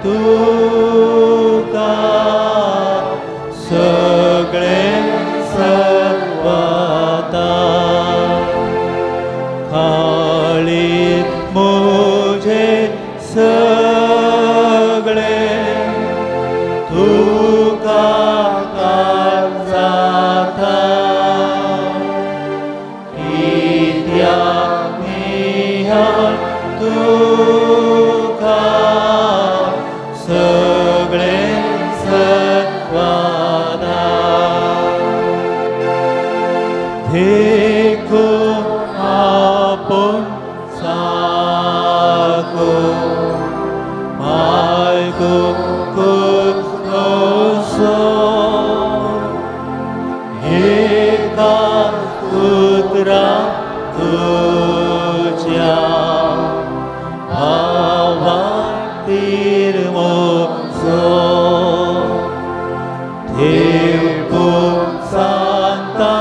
तुका सगळे सर्वता खाली मुझे सगळे तुका काजाता कित्या निहाल तुका सगळे सत्वादा देखो आपुन साको मार्गो कुत्रोसो एका कुत्रा तुझ्या भावांतीर मोजो देव सांता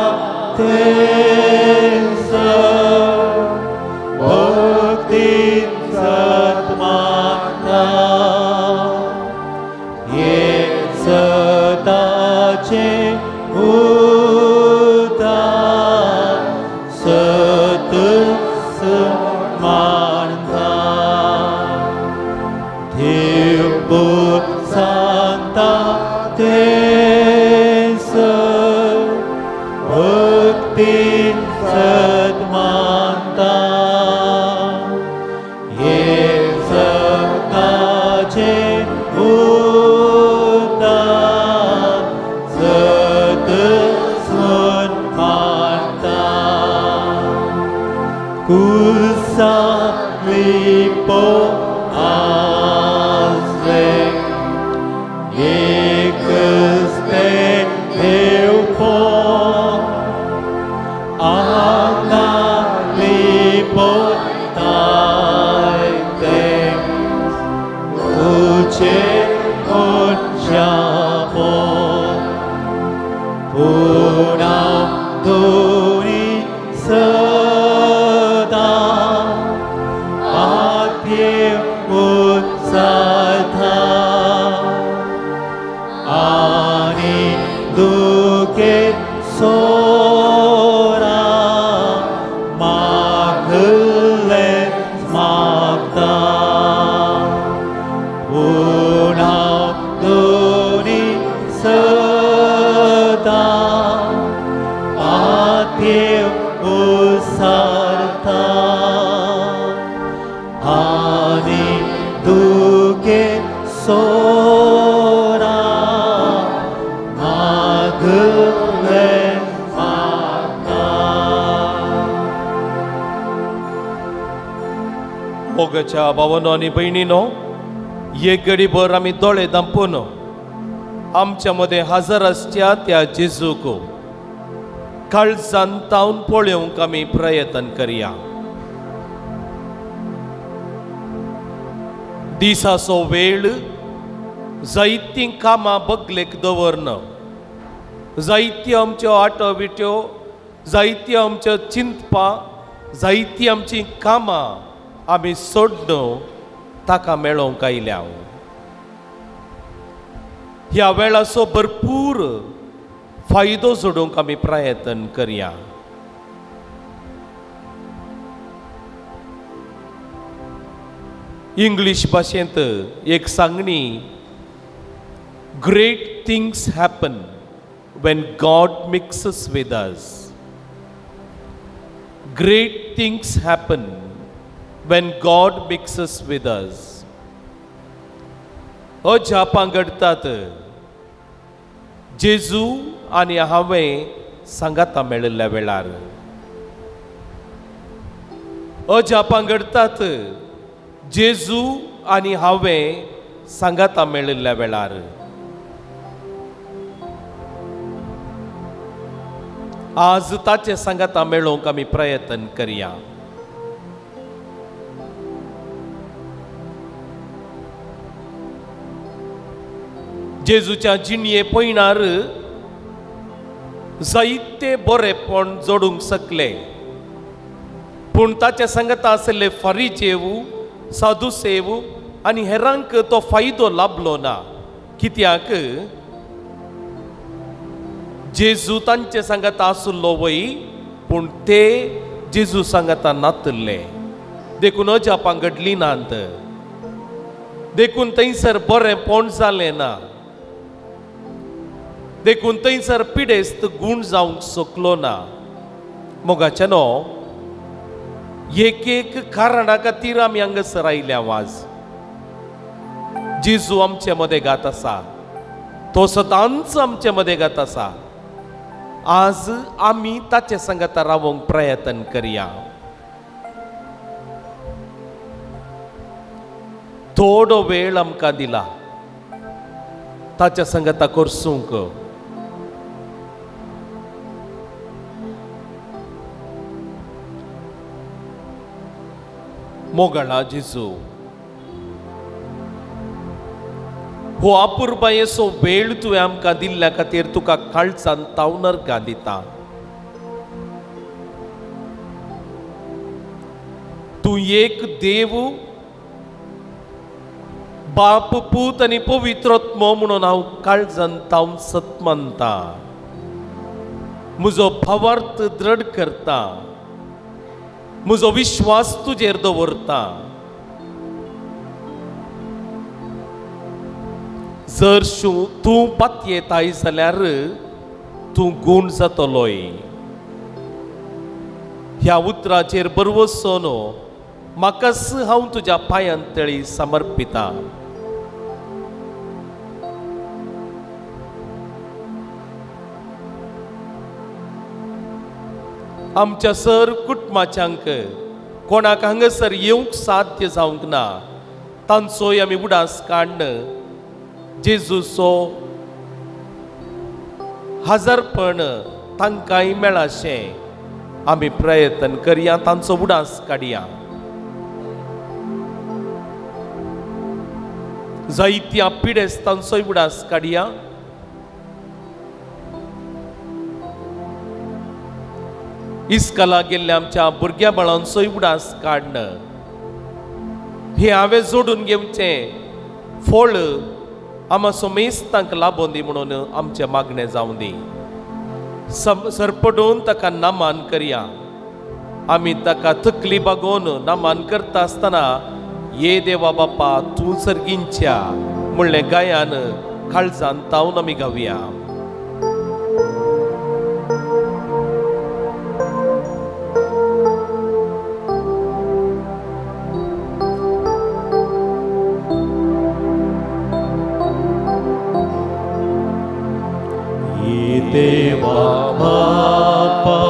भक्तीन सत्माता ये सदाचे उदार सत मानता देव सांता भक्तीन सत्माता ये सदाचे उदार सत मानता कुसा लिपो आसरे एक स्ते देव पो आना लिपो तायते उचे उच्चापो पुना दोनी सदा आद्य उत्साथा आनी दुखे सोरा मागले मागता पुना दोनी सदा आद्य उत्साथा आनी दुखे सोरा मागले मागता मोगाच्या भावांनो आनी भयणींनो एक घडीभर आमी दोळे धांपून आमच्या मदें हजर आसच्या त्या जेजूक काळजान तावन पळोवंक आमी प्रयत्न करया दिसाचो वेळ जायतीं कामां बगलेक दवरन जायत्यो आमच्यो आटो विट्यो जायत्यो आमच्यो चिंतपां जायतीं आमचीं कामां आमी सोडून ताका मेळोवंक आयल्या ह्या वेळाचो भरपूर फायदो जोडूंक आमी प्रयत्न करया इंग्लीश भाशेंत एक सांगणी great things happen when God mixes with us. Great things happen when God mixes with us. अजापां घडतात जेजू आनी हांवें सांगाता मेळिल्ल्या वेळार अजापां घडतात जेजू आनी हांवें सांगाता मेळिल्ल्या वेळार आज ताचे सांगाता मेळोवंक आमी प्रयत्न करया जेजूच्या जिणये पयणार जायते बरेपण जोडूंक शकले पूण ताचे सांगता आसले फरिजेव साधुसेव आनी हेरांक तो फायदो लाभलो ना. कित्याक जेजू तांचे सांगात आसुल्लो वय पूण ते जेजू सांगात नातले. देखून अजापां घडली नात. देखून थंयसर बरें पोण जालें ना. देखून थंयसर पिडेस्त गूण जावंक सोकलो ना. मोगाचे न्हू, एक एक कारणा खातीर आमी हांगासर आयल्या वाज. जेजू आमचे मदें गात आसा. तो सदांच आमचे मदें गात आसा. आज आमी ताचे सांगात रावंक प्रयत्न करया. थोडो वेळ आमकां दिला ताच्या सांगाता करसूंक. मोगळा जेजू, हो अपुर्बायेचो वेळ तुवें आमकां दिल्ल्या खातीर तुका काळजान तावनर घालिता. तूं एक देव, बाप, पूत आनी पवित्रत्म म्हणून हांव काळजान तावन सत मानता. म्हजो भावार्थ दृढ करता. म्हजो विश्वास तुजेर दवरता. जर तूं पातयेताय जाल्यार तूं गूण जातलोय. ह्या उतराचेर बरवसून म्हाकाच हांव तुज्या पांयांतळी समर्पिता. आमच्या सर कुटुंबाच्यांक कोणाक हांगासर येवंक साध्य जावंक ना, तांचोय आमी उडास काडन जेजूचो हजरपण तांकांय मेळाशें आमी प्रयत्न करया. तांचो उडास काडया. जायत्या पिडेस्तांचोय उडास काडया. इस्काला गेल्ल्या आमच्या भुरग्या बाळांचोय उडास काडन. हे हांवें जोडून घेवचें फळ आमाचो मेस्तांक लाबोवन दी म्हणून आमचें मागणें जावं दी. सरपडून ताका नामान करया. आमी ताका तकली बागोवन नामान करता आसतना ये देवा बापा तूं सर्गींच्या म्हणलें गायान काळजान तावन आमी गावया. देवा बापा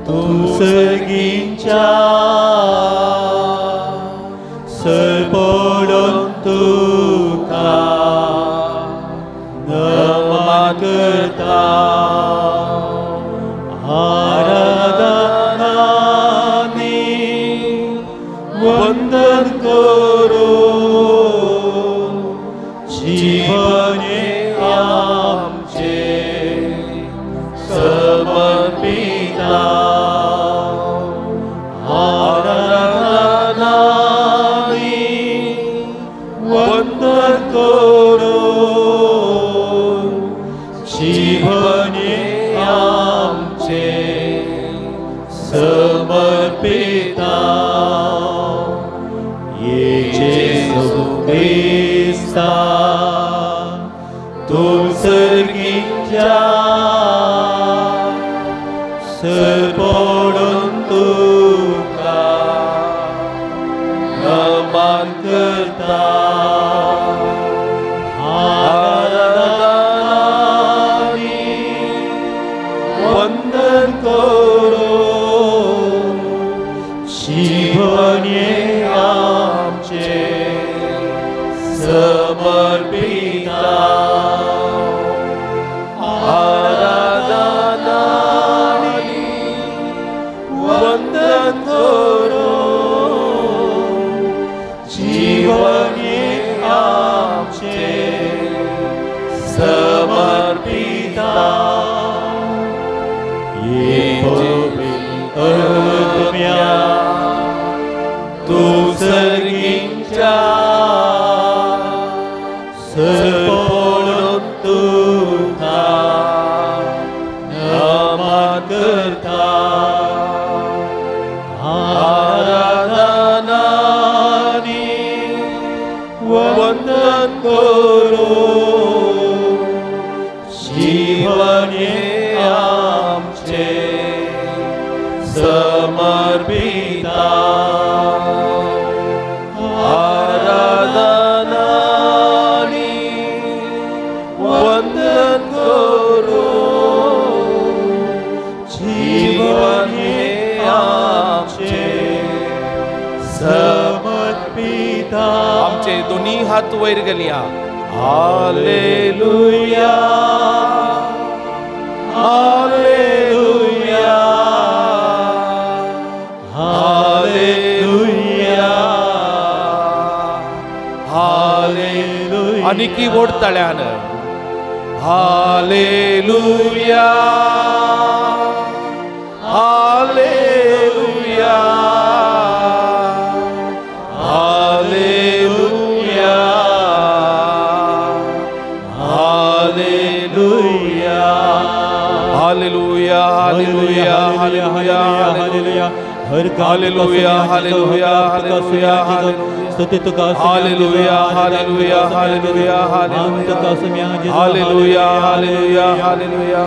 तूं सर्गींच्या सरपडून तुका नमन करता. आराधनांनी वंदन करून जीवन समर्पिता. आराधनांनी वंदन करून जीवन आमचे समर्पिता. येशू ख्रिस्ता तूं सर्गींच्या सरपडून तुका नमन करता. आराधनांनी वंदन करून जीवन आमचे समर्पिता. वंदन करून जीवन आमचे समर्पिता. ये पवित्र तूं सर्गींच्या वंदन करू जीवन हे आमचे समर्पिता आराधनानी वंदन करू जीवन हे आमचे समर्पिता आमचे दोन्ही हात वयर गेल्या हालेलुया हालेलुया हालेलुया हालेलुया आणि कीबोर्ड तळ्यान hallelujah hallelujah hallelujah hallelujah hallelujah hallelujah hallelujah hallelujah hallelujah hallelujah hallelujah स्तुति तुका hallelujah hallelujah hallelujah hallelujah hallelujah hallelujah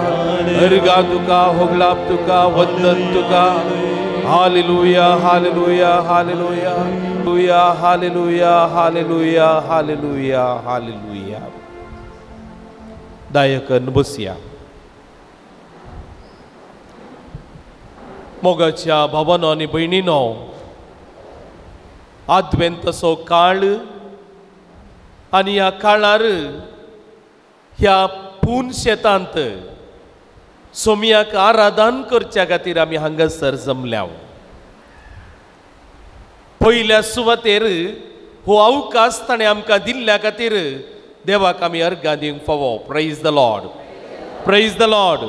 हरगा तुका होगलाप तुका वंदन तुका hallelujah hallelujah hallelujah hallelujah hallelujah hallelujah hallelujah दायकन बसया मोगाच्या भावांनो आनी भयणींनो आद्वेंतसो काळ आनी ह्या काळार ह्या पून शेतांत सोमयाक आराधन करच्या खातीर आमी हांगासर जमल्या पयल्या सुवातेर हो अवकाश ताणें आमकां दिल्ल्या खातीर देवाक आमी अर्घां दिवंक फावो praise the Lord praise the Lord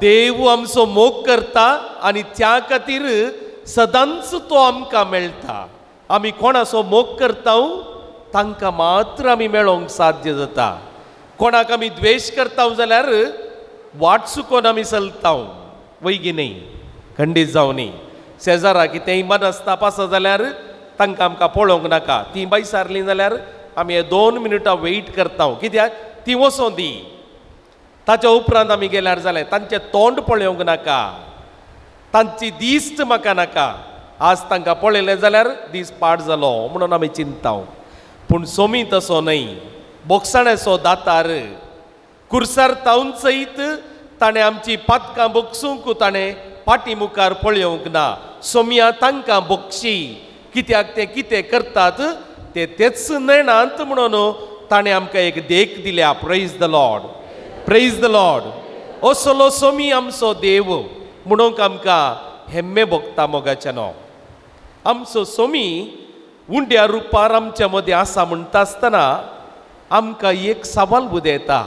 देव आमचो मोग करता आनी त्या खातीर सदांच तो आमकां मेळटा आमी कोणाचो मोग करता तांकां मात्र आमी मेळोंक साध्य जाता कोणाक आमी द्वेश करता जाल्यार वाट चुकोवन आमी चलता वैगी न्ही खंडीत जावं न्ही शेजारा कितेंय मनस्ताप आसा जाल्यार तांकां आमकां पळोवंक नाका ती बाई सारली जाल्यार आमी हे 2 मिनटां वेट करता कित्याक ती वचों दी ताच्या उपरांत आमी गेल्यार जालें तांचें तोंड पळोवंक नाका तांची दिश्ट म्हाका नाका आज तांकां पळयलें जाल्यार दीस पाड जालो म्हणून आमी चिंता पूण सोमी तसो न्हय बोगसाण्याचो दातार कुर्सार तावन सयत ताणें आमची पातकां बोगसूंक ताणें फाटी मुखार पळोवंक ना सोमया तांकां बोगशी कित्याक ते कितें करतात ते तेच नेणांत म्हणून ताणें आमकां एक देख दिल्या praise the Lord praise the Lord असलो सोमी आमचो देव म्हणून आमकां हेम्मे भोगता मोगाच्या न्हू आमचो सोमी उंड्या रुपार आमच्या मदीं आसा म्हणटा आसतना आमकां एक सवाल बुदेता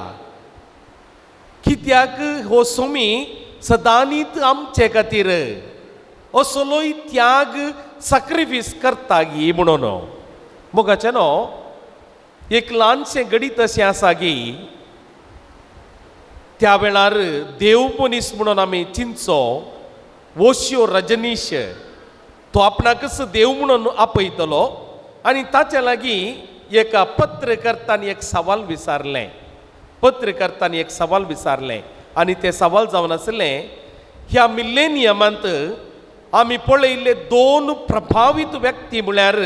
कित्याक हो सोमी सदांनीच आमचे खातीर असलोय त्याग सॅक्रिफीस करता गी म्हणून मोगाच्या न्हू एक ल्हानशें गडीत अशें आसा गी त्या वेळार देव मनीस म्हणून आमी चिंतचो ओश्यो रजनीश तो आपणाकच देव म्हणून आपयतलो आनी ताच्या लागीं एका पत्रकर्तान एक सवाल विचारलें पत्रकर्तान एक सवाल विचारलें आनी तें सवाल जावन आसलें ह्या मिलेनियमांत आमी पळयल्ले 2 प्रभावीत व्यक्ती म्हळ्यार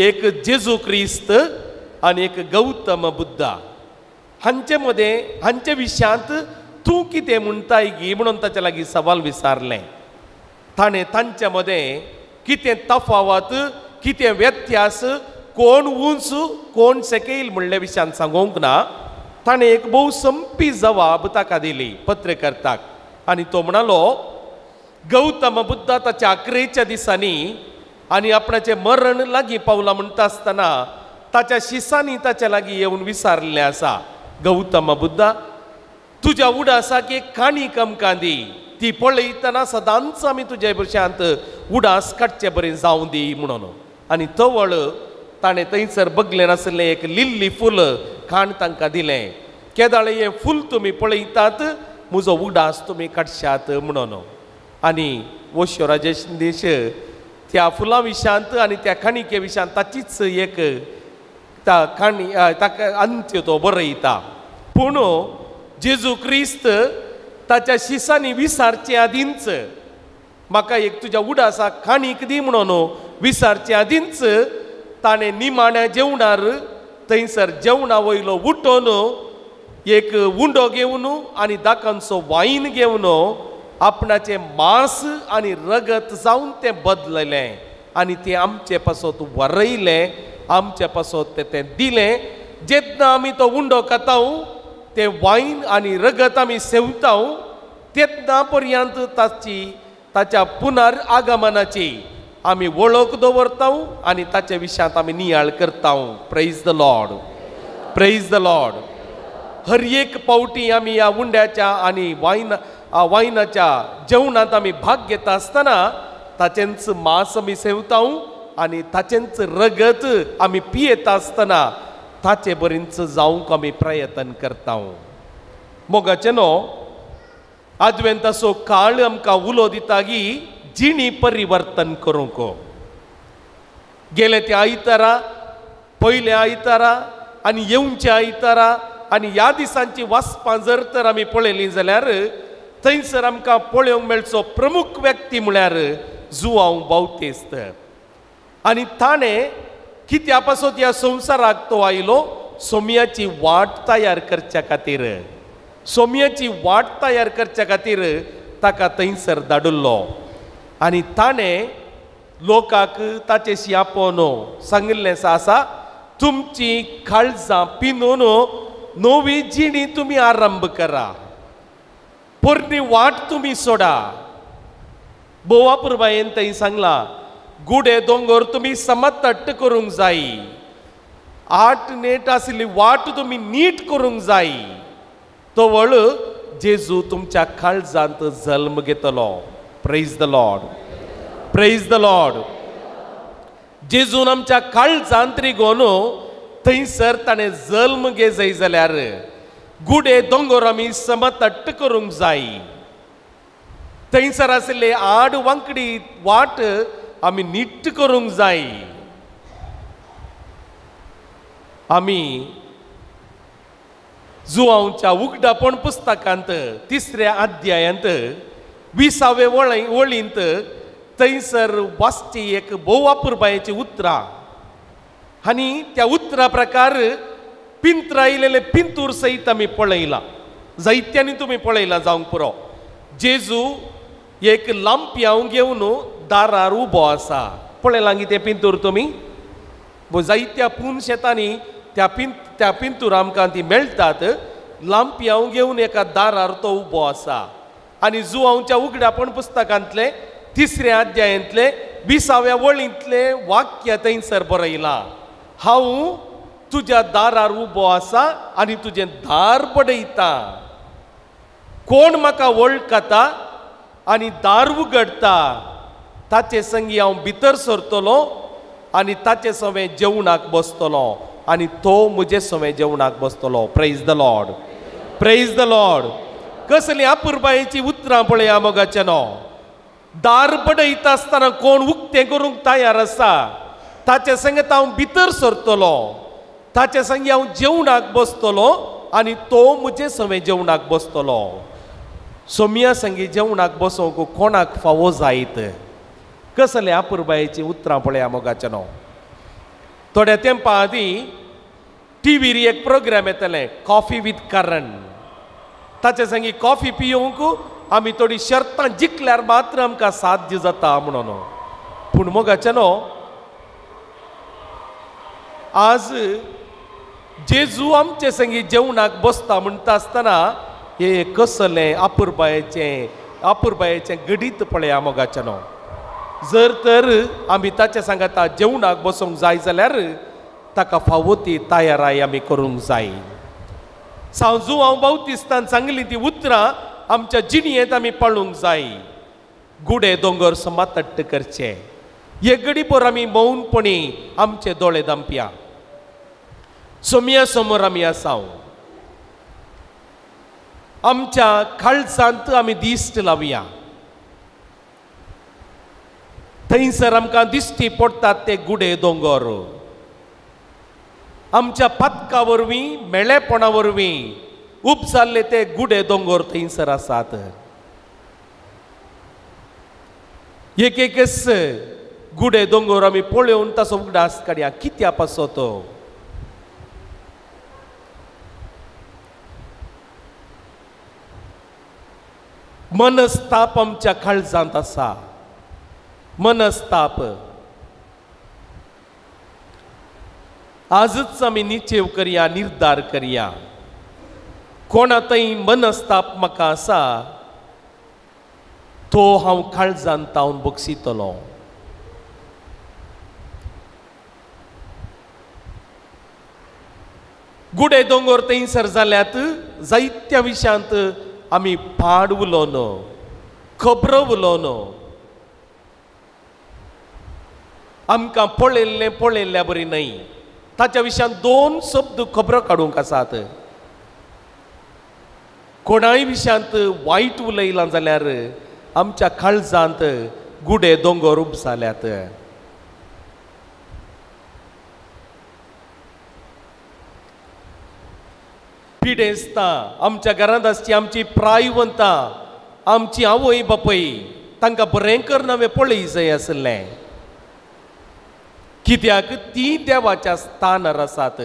एक जेजू क्रिस्त आनी एक गौतम बुद्धा हांचे मदें हांचे विशयांत तूं कितें म्हणटाय गी म्हणून ताच्या लागीं सवाल विचारलें ताणें तांच्या मदें कितें तफावत कितें व्यत्यास कोण उंच कोण सकयल म्हणल्या विशयान सांगूंक ना ताणें एक भोव संपी जवाब ताका दिली पत्रकर्ताक आनी तो म्हणालो गौतम बुद्धा ताच्या 11च्या दिसांनी आनी आपणाचें मरण लागीं पावलां म्हणटा आसतना ताच्या शिसांनी ताच्या लागीं येवन विचारलें आसा गौतम बुद्धा तुज्या उडासाक एक काणीक आमकां दी ती पळयतना सदांच आमी तुजे भशेंत उडास काडचें बरें जावं दी म्हणून आनी तो वळ ताणें थंयसर बगलें नासलें एक लिल्ली फूल खाण तांकां दिलें केदाळे हें फूल तुमी पळयतात म्हजो उडास तुमी काडशात म्हणून आनी ओश्यो राजेश त्या फुलां विशयांत आनी त्या काणिके विशयांत ताचीच एक ताका अंत्य तो बरयता. पूण जेजू क्रिस्त ताच्या शिसांनी विसारचे आदींच म्हाका एक तुज्या उडासा खाणीक दी म्हणून विसारचे आदींच ताणें निमाण्या जेवणार थंयसर जेवणा वयलो उठोन एक उंडो घेवन आनी दाकांचो वायन घेवन आपणाचें मांस आनी रगत जावन तें बदललें आनी तें आमचे पासत वरयलें, आमचे पासत तें दिलें. जेन्ना आमी तो उंडो खाता तें वायन आनी रगत आमी सेवता तेन्ना पर्यंत ताच्या पुनर आगमनाची आमी वळख दवरता आनी ताच्या विशयांत आमी नियाळ करता. Praise the Lord, praise the Lord. हर एक पावटी आमी ह्या उंड्याच्या आनी वायनाच्या जेवणांत आमी भाग घेता आसतना ताचेंच मांस आमी सेवता आनी ताचेंच रगत आमी पियेता आसतना ताचे बरींच जावंक आमी प्रयत्न करता. मोगाचें न्हू, आदवेंताचो काळ आमकां उलो दिता की जिणी परिवर्तन करूंक. गेले त्या आयतारा, पयल्या आयतारा आनी येवच्या आयतारा आनी ह्या दिसांची वाचपां जर तर आमी पळयलीं जाल्यार थंयसर आमकां पळोवंक मेळचो प्रमुख व्यक्ती म्हळ्यार जुआंव बावतेस्त. आनी ताणें कित्या पासत ह्या संवसाराक तो आयलो? सोम्याची वाट तयार करच्या खातीर, सोम्याची वाट तयार करच्या खातीर ताका थंयसर धाडिल्लो. आनी ताणें लोकांक ताचेशी आपोवन सांगिल्लें आसा, तुमची काळजां पिनून नवी जिणी तुमी आरंभ करा, पोरणी वाट तुमी सोडा. बोवा पुरबायेन थंय सांगलां, गुडे दोंगर तुमी समतट्ट करूंक जाय, आट नेट आशिल्ली वाट तुमी नीट करूंक जाय. तो वळ जेजू तुमच्या काळजांत जल्म घेतलो. Praise the Lord, praise the Lord. जेजून आमच्या काळजांत रिगोन थंयसर ताणें जल्म घे जाय जाल्यार गुडे दोंगर आमी समतट्ट करूंक जाय. थंयसर आशिल्ले आड वांकडी वाट आमी नीट करूंक जाय. आमी जुआंवच्या उगडापण पुस्तकांत 3ऱ्या अध्यायांत 20वे वळींत थंयसर वाचची एक बोवा पुरबायेची उतरां आनी त्या उतरा प्रकार पिंत्रायलेले पिंतूर सहित आमी पळयलां. जायत्यांनी तुमी पळयलां जावंक पुरो. जेजू एक लांपयाव घेवन दारार उबो आसा. पळयलां की तें पिंतूर तुमी? जायत्या पूण शेतांनी त्या पिंतूर आमकां ती मेळटात. लांपयाव घेवन एका दारार तो उबो आसा. आनी जुआंवच्या उगडापण पुस्तकांतले 3ऱ्या अध्यायांतले 20व्या वळींतले वाक्य थंयसर बरयलां. हांव तुज्या दारार उबो आसा आनी तुजें दार बडयता. कोण म्हाका वळखता आनी दार उगडटा ताचे संगी हांव भितर सरतलो आनी ताचे सवें जेवणाक बसतलो आनी तो म्हजे सवें जेवणाक बसतलो. Praise the Lord, praise the Lord. कसली अपुरबायेची उतरां पळया मोगाचें न्हू. दार बडयता आसतना कोण उक्तें करूंक तयार आसा ताचे संगत हांव भितर सरतलो, ताचे संगी हांव जेवणाक बसतलो आनी तो म्हजे सवें जेवणाक बसतलो. सोम्या संगी जेवणाक बसोवंक कोणाक फावो जायत? कसले अपुरबायेची उतरां पळया मोगाचें न्हू. थोड्या तेंपा आदीं टीव्हीर एक प्रोग्राम येताले, कॉफी विथ करण. ताचे संगी कॉफी पियोवंक आमी थोडी शर्तां जिखल्यार मात्र आमकां साध्य जाता म्हणून. पूण मोगाचें न्हू, आज जेजू आमचे संगी जेवणाक बसता म्हणटा आसतना हे कसलें अपुरबायेचें गडीत पळया मोगाचें न्हू. जर तर आमी ताच्या सांगाता जेवणाक बसोंक जाय जाल्यार ताका फावो ती तयाराय आमी करूंक जाय. जुआंव बावतिस्तान सांगली ती उतरां आमच्या जिणयेंत आमी पळोवंक जाय. गुडे दोंगर समतट्ट करचे. हे घडीभर आमी मौनपणी आमचे दोळे धांपया. सोम्या समोर आमी आसाव. आमच्या काळजांत आमी दिश्ट लावया. थंयसर आमकां दिश्टी पडटात ते गुडे दोंगर. आमच्या पदका वरवीं मेळ्ळेपणा वरवीं उब जाल्ले ते गुडे दोंगर थंयसर आसात. एक एकच गुडे दोंगर आमी पळोवन ताचो उगडास काडया. कित्या पासो तो? मनस्ताप आमच्या काळजांत आसा. मनस्ताप आजच आमी निचेव करया, निर्धार करया. कोणातय मनस्ताप म्हाका आसा तो हांव काळजांत तावन बक्षितलो. गुडे दोंगर थंयसर जाल्यात जायत्या विशयांत आमी पाड उलोवन, खबरो उलोवन, आमकां पळयल्ल्या बरी न्हय ताच्या विशयान 2 शब्द खबरो काडूंक आसात. कोणाय विशयांत वायट उलयलां जाल्यार आमच्या काळजांत गुडे दोंगर उब जाल्यात. पिडेस्तां आमच्या घरांत आसची आमची प्रायवंतां, आमची आवय बापय, तांकां बरें करनावे पळय जाय आसलें. कित्याक ती देवाच्या स्थानार आसात.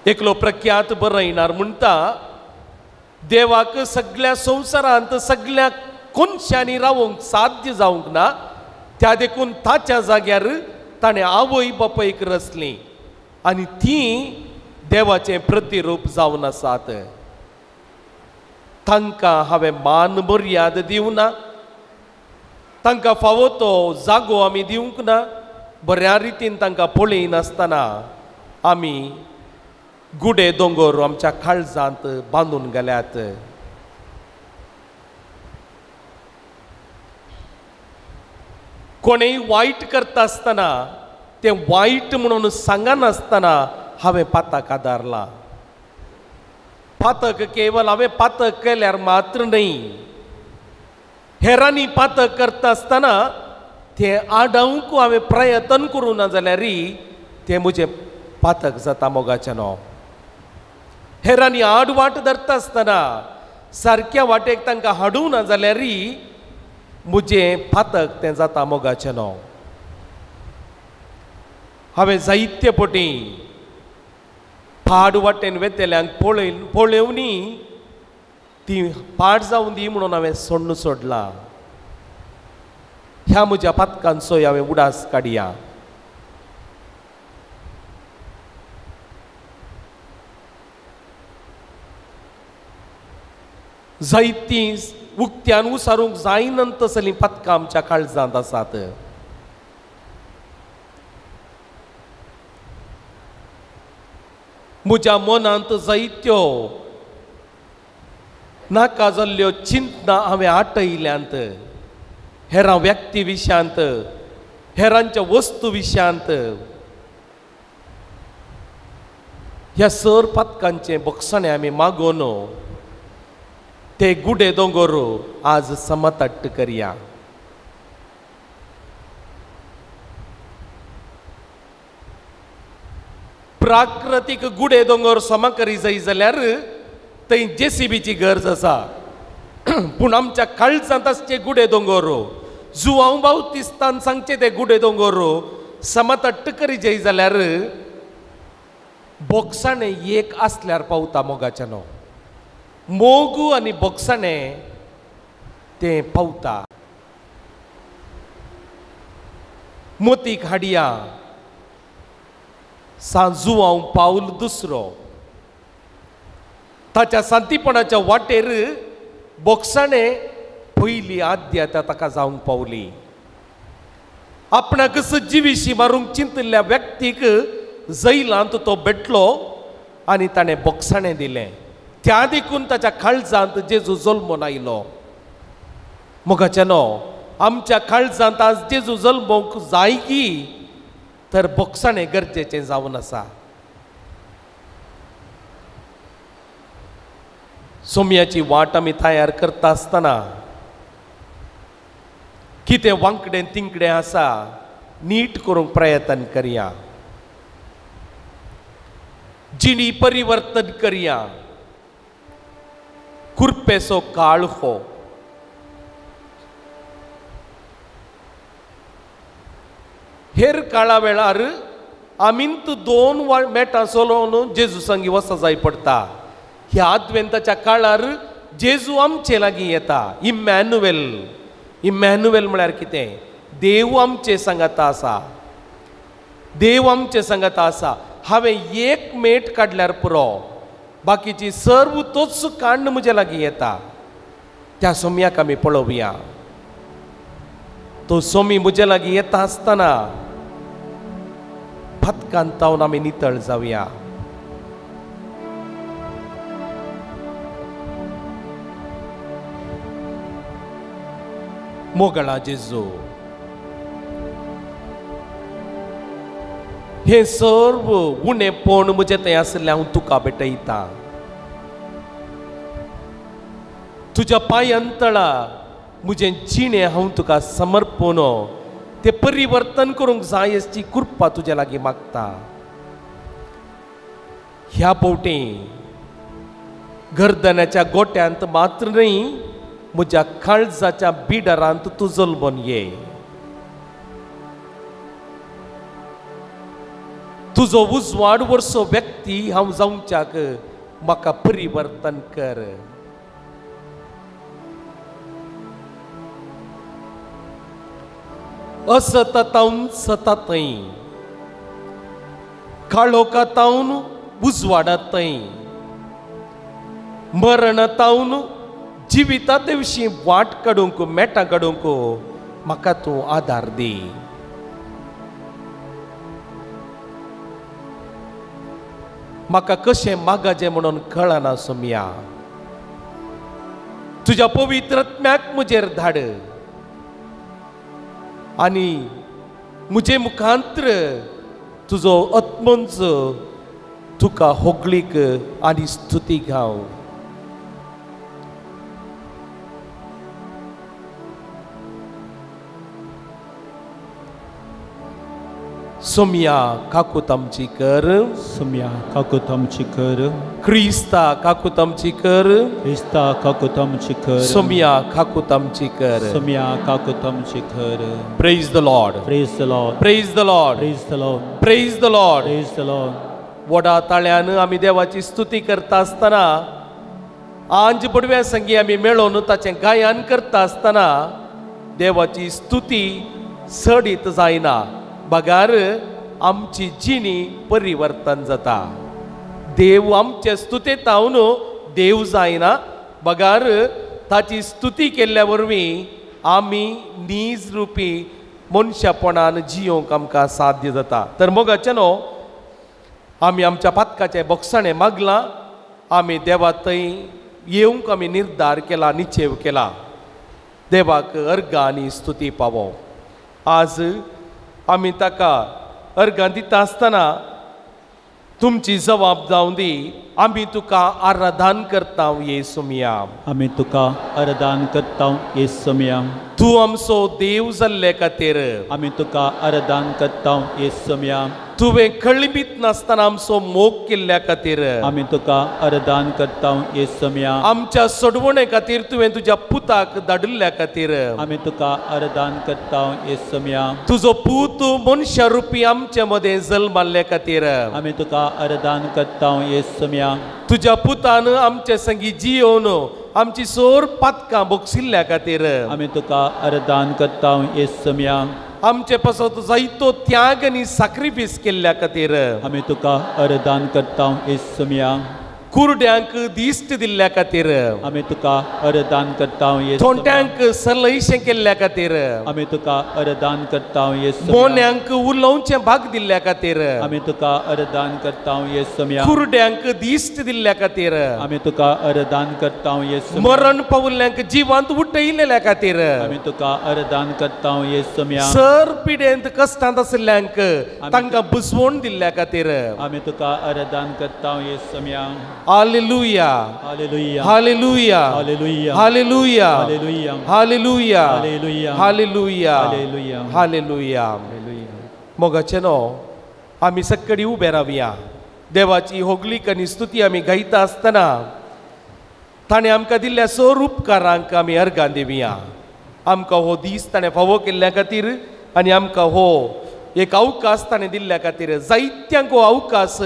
एकलो प्रख्यात बरयणार म्हणटा, देवाक सगळ्या संवसारांत सगळ्या कोनशांनी रावूंक साध्य जावंक ना, त्या देखून ताच्या जाग्यार ताणें आवय बापयक रचली आनी ती देवाचें प्रतिरूप जावन आसात. तांकां हांवें मान मर्याद दिवना, तांकां फावो तो जागो आमी दिवंक ना. बऱ्या रितीन तांकां पळय नासतना आमी गुडे दोंगर आमच्या काळजांत बांदून गेल्यात. कोणेय वायट करता आसतना ते वायट म्हणून सांगनासतना हांवें पातक आदारलां. पातक केवल हांवें पातक केल्यार मात्र न्हय, हेरांनी पातक करता आसतना ते आडावंक हांवें प्रयत्न करूं ना जाल्यार तें म्हजें पातक जाता मोगाचें न्हय. हेरांनी आडवाट धरता आसतना सारक्या वाटेक तांकां हाडूं ना जाल्यार म्हजें पातक तें जाता मोगाचें न्हय. हांवें जायते पटी पाड वाटेन वेतेल्यांक पळयवनी ती पाड जावं दी म्हणून हांवें सोडून सोडलां. ह्या म्हज्या पातकांचोय हांवें उडास काडया. जायतीं उक्त्यान उसारूंक जायना तसलीं पातकां आमच्या काळजांत आसात. म्हज्या मनांत जायत्यो नाका जाल्ल्यो चिंतना हांवें आटयल्यांत. हेरां व्यक्ती विशयांत, हेरांच्या वस्तू विशयांत. ह्या सर पातकांचें बक्षणें आमी मागोवन ते गुडे दोंगर आज समतट्ट करया. प्राकृतीक गुडे दोंगर सम करी जाय जाल्यार थंय JCBची गरज आसा. पूण आमच्या काळजांत आसचे गुडे दोंगर, जुआंव बावतिस्तान सांगचे ते गुडे दोंगर समतट्ट करी जाय जाल्यार बोगसाणें एक आसल्यार पावता मोगाचें न्हय. मोग आनी बोगसाणें तें पावता. मोतीक हाडया जुआंव पावल दुसरो. ताच्या सांतीपणाच्या वाटेर बोगसाणें पयली आद्या ताका जावंक पावली. आपणाक सज्जीविशी मारूंक चिंतिल्ल्या व्यक्तीक जैलांत तो भेटलो आनी ताणें बोगसाणें दिलें. त्या देखून ताच्या काळजांत जेजू जल्मून आयलो. मोगाचें न्हय, आमच्या काळजांत आज जेजू जल्मोवंक जाय की तर बोगसाणें गरजेचें जावन आसा. सोम्याची वाट आमी तयार करता आसतना कितें वांकडें तिंकडें आसा नीट करूंक प्रयत्न करया, जिणी परिवर्तन करया. कुरपेचो काळ हो. हेर काळा वेळार आमींत 2 मेटां चलोवन जेजू संगी वसा जाय पडटा. ह्या आद्वेंताच्या काळार जेजू आमचे लागीं येता. इमॅन्युएल. इमॅन्युएल म्हळ्यार कितें? देव आमचे सांगाता आसा. देव आमचे सांगाता आसा. हांवें एक मेट काडल्यार पुरो, बाकीची सर्व तोच कांड म्हजे लागीं येता. त्या सोम्याक आमी पळोवया. तो सोमी म्हजे लागीं येता आसतना फतकान तावन आमी नितळ जावया. मोगळा जेजू, हे सर्व उणेपण म्हजे थंय आसलें हांव तुका भेटयता. तुज्या पांयांतळा म्हजें जिणें हांव तुका समर्पण, तें परिवर्तन करूंक जाय असची कृपा तुज्या लागीं मागता. ह्या पोवटी गर्दनाच्या गोट्यांत मात्र न्ही, म्हज्या काळजाच्या बिडारांत तूं जल्मोन ये. तुजो उजवाड वर्सो व्यक्ती हांव जावच्याक म्हाका परिवर्तन कर. असततावन सततय, काळोखातावन उजवाडांतय, मरणातावन जिविता विशीं वाट काडूंक मेटां काडूंक म्हाका तूं आदार दी. म्हाका कशें मागाचें म्हणून कळना सोम्या. तुज्या पवित्र आत्म्याक म्हजेर धाड आनी म्हजे मुखांत्र तुजो आत्मंच तुका होगलीक आनी स्तुती गाव. सोम्या काकूत आमची कर. सोम्या काकूत आमची कर. क्रिस्ता काकूत आमची कर. क्रिस्ता काकूत आमची कर. सोम्या काकूत आमची कर. सोम्या काकूत आमची कर. Praise the Lord. Praise the Lord. Praise the Lord. Praise the Lord. Praise the Lord. Praise the Lord. वडा ताळ्यान आमी देवाची स्तुती करता आसतना, आंज बडव्या संगी आमी मेळोन ताचें गायन करता आसतना देवाची स्तुती सडीत जायना. बगार आमची जिणी परिवर्तन जाता. देव आमचे स्तुतेत हांव देव जायना. बगार ताची स्तुती केल्ल्या वरवीं आमी नीज रुपी मनशापणान जियोंक आमकां साध्य जाता. तर मोगाचें न्हू, आमी आमच्या पातकाचें बोगसाणें मागलां. आमी देवा थंय येवंक आमी निर्धार केला, निश्चय केला. देवाक अर्गां आनी स्तुती पावो. आज आमी ताका अर्गां दिता आसतना तुमची जबाब जावं दी. आमी तुका आराधन करता येसुमिया. आमी तुका आराधन करता येसुमिया. तूं आमचो देव जाल्ले खातीर आमी तुका आराधन करता येसुमिया. तुवें कळमीत नासतना आमचो मोग केल्ल्या खातीर आमी तुका आराधन करता येसुमिया. आमच्या सोडवणे खातीर तुवें तुज्या पुताक धाडिल्ल्या खातीर आमी तुका आराधन करता येसुमिया. तुजो पूत मनशा रुपी आमचे मदें जल्माल्ले खातीर आमी तुका आराधन करता येसुमिया. तुज्या पुतान आमचे संगी जियोन आमची सोर पातकां बोगसिल्ल्या खातीर आमी तुका आराधन करता येसुमिया. आमचे पासत जायतो त्याग आनी सॅक्रिफायस केल्ल्या खातीर आमी तुका आराधन करता येसुमिया. कुरड्यांक दिश्ट दिल्ल्या खातीर आमी तुका आराधन करता येसुमिया. थोंट्यांक सलयशें केल्ल्या खातीर आमी तुका आराधन करता येसुमिया. मोन्यांक उलोवचें भाग दिल्ल्या खातीर आमी तुका आराधन करता येसुमिया. कुरड्यांक दिश्ट दिल्ल्या खातीर आमी तुका आराधन करता येसुमिया. मरण पावल्ल्यांक जिवंत उठयलेल्या खातीर आमी तुका आराधन करता येसुमिया. सर पिडेंत कश्टांत आशिल्ल्यांक तांकां बुजवण दिल्ल्या खातीर आमी तुका आराधन करता येसुमिया. Hallelujah. Hallelujah. Hallelujah. Hallelujah. Hallelujah. Hallelujah. Hallelujah. Hallelujah. Hallelujah. Hallelujah. Hallelujah. Hallelujah. मोगाचे न्हू आमी सक्कडी उबे रावया देवाची होगलीक आनी स्तुती आमी गायता आसतना ताणें आमकां दिल्ल्या सर उपकारांक आमी अर्गां दिवया आमकां हो दीस ताणें फावो केल्ल्या खातीर आनी आमकां हो एक अवकाश ताणें दिल्ल्या खातीर जायत्यांक हो अवकाश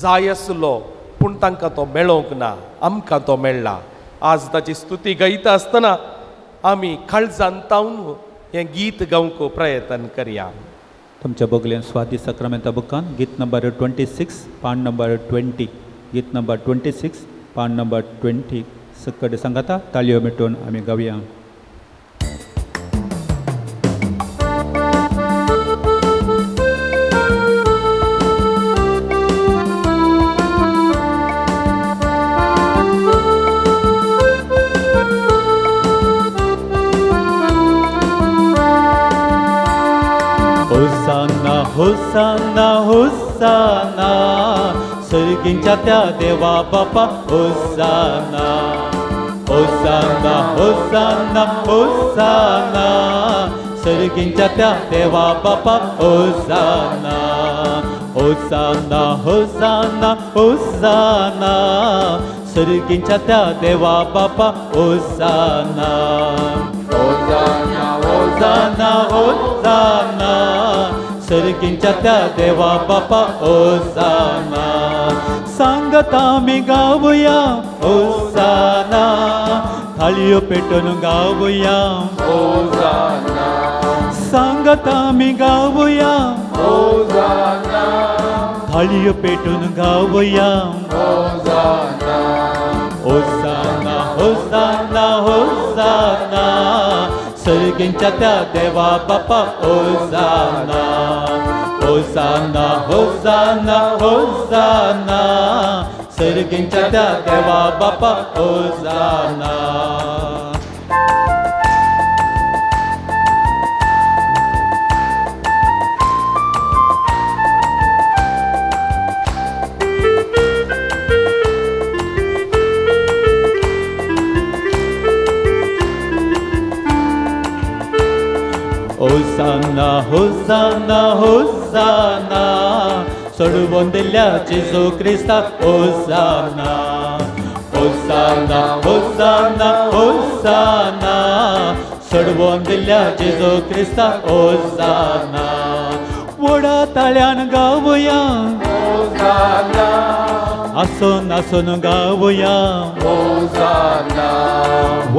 जाय आसलो पूण तांकां तो मेळोंक ना आमकां तो मेळ्ळा आज ताची स्तुती गायता आसतना आमी काळजान तावन हें गीत गावंक प्रयत्न करया तुमच्या बोगल्यान स्वाती सक्रामेंता बुकान गीत नंबर 26 पान नंबर 20 गीत नंबर 26 पान नंबर 20 सक्कड सांगाता ताळयो मिटून आमी गावया होसाना होसाना होसाना सर्गींच्या त्या देवा बापा होसाना होसाना होसाना होसाना सर्गींच्या त्या देवा बापा होसाना होसाना होसाना होसाना सर्गींच्या त्या देवा बापा होसाना होसाना होसाना होसाना सर्गींच्या त्या देवा बापा होसाना सांगता आमी गावया होसाना थाळयो पेटून गावया होसाना सांगता आमी गावया होसाना थाळयो पेटून गावया होसाना होसाना होसाना होसाना सर्गींच्या त्या देवा बापा होसाना होसाना होसाना होसाना सर्गींच्या त्या देवा बापा होसाना होसाना होसाना होसाना सोडवून दिल्या जेजू क्रिस्ताक होसाना होसाना होसाना होसाना सोडवून दिल्या जेजू क्रिस्ताक होसाना वडा ताळ्यान गावया होसाना आसून आसून गावया होसाना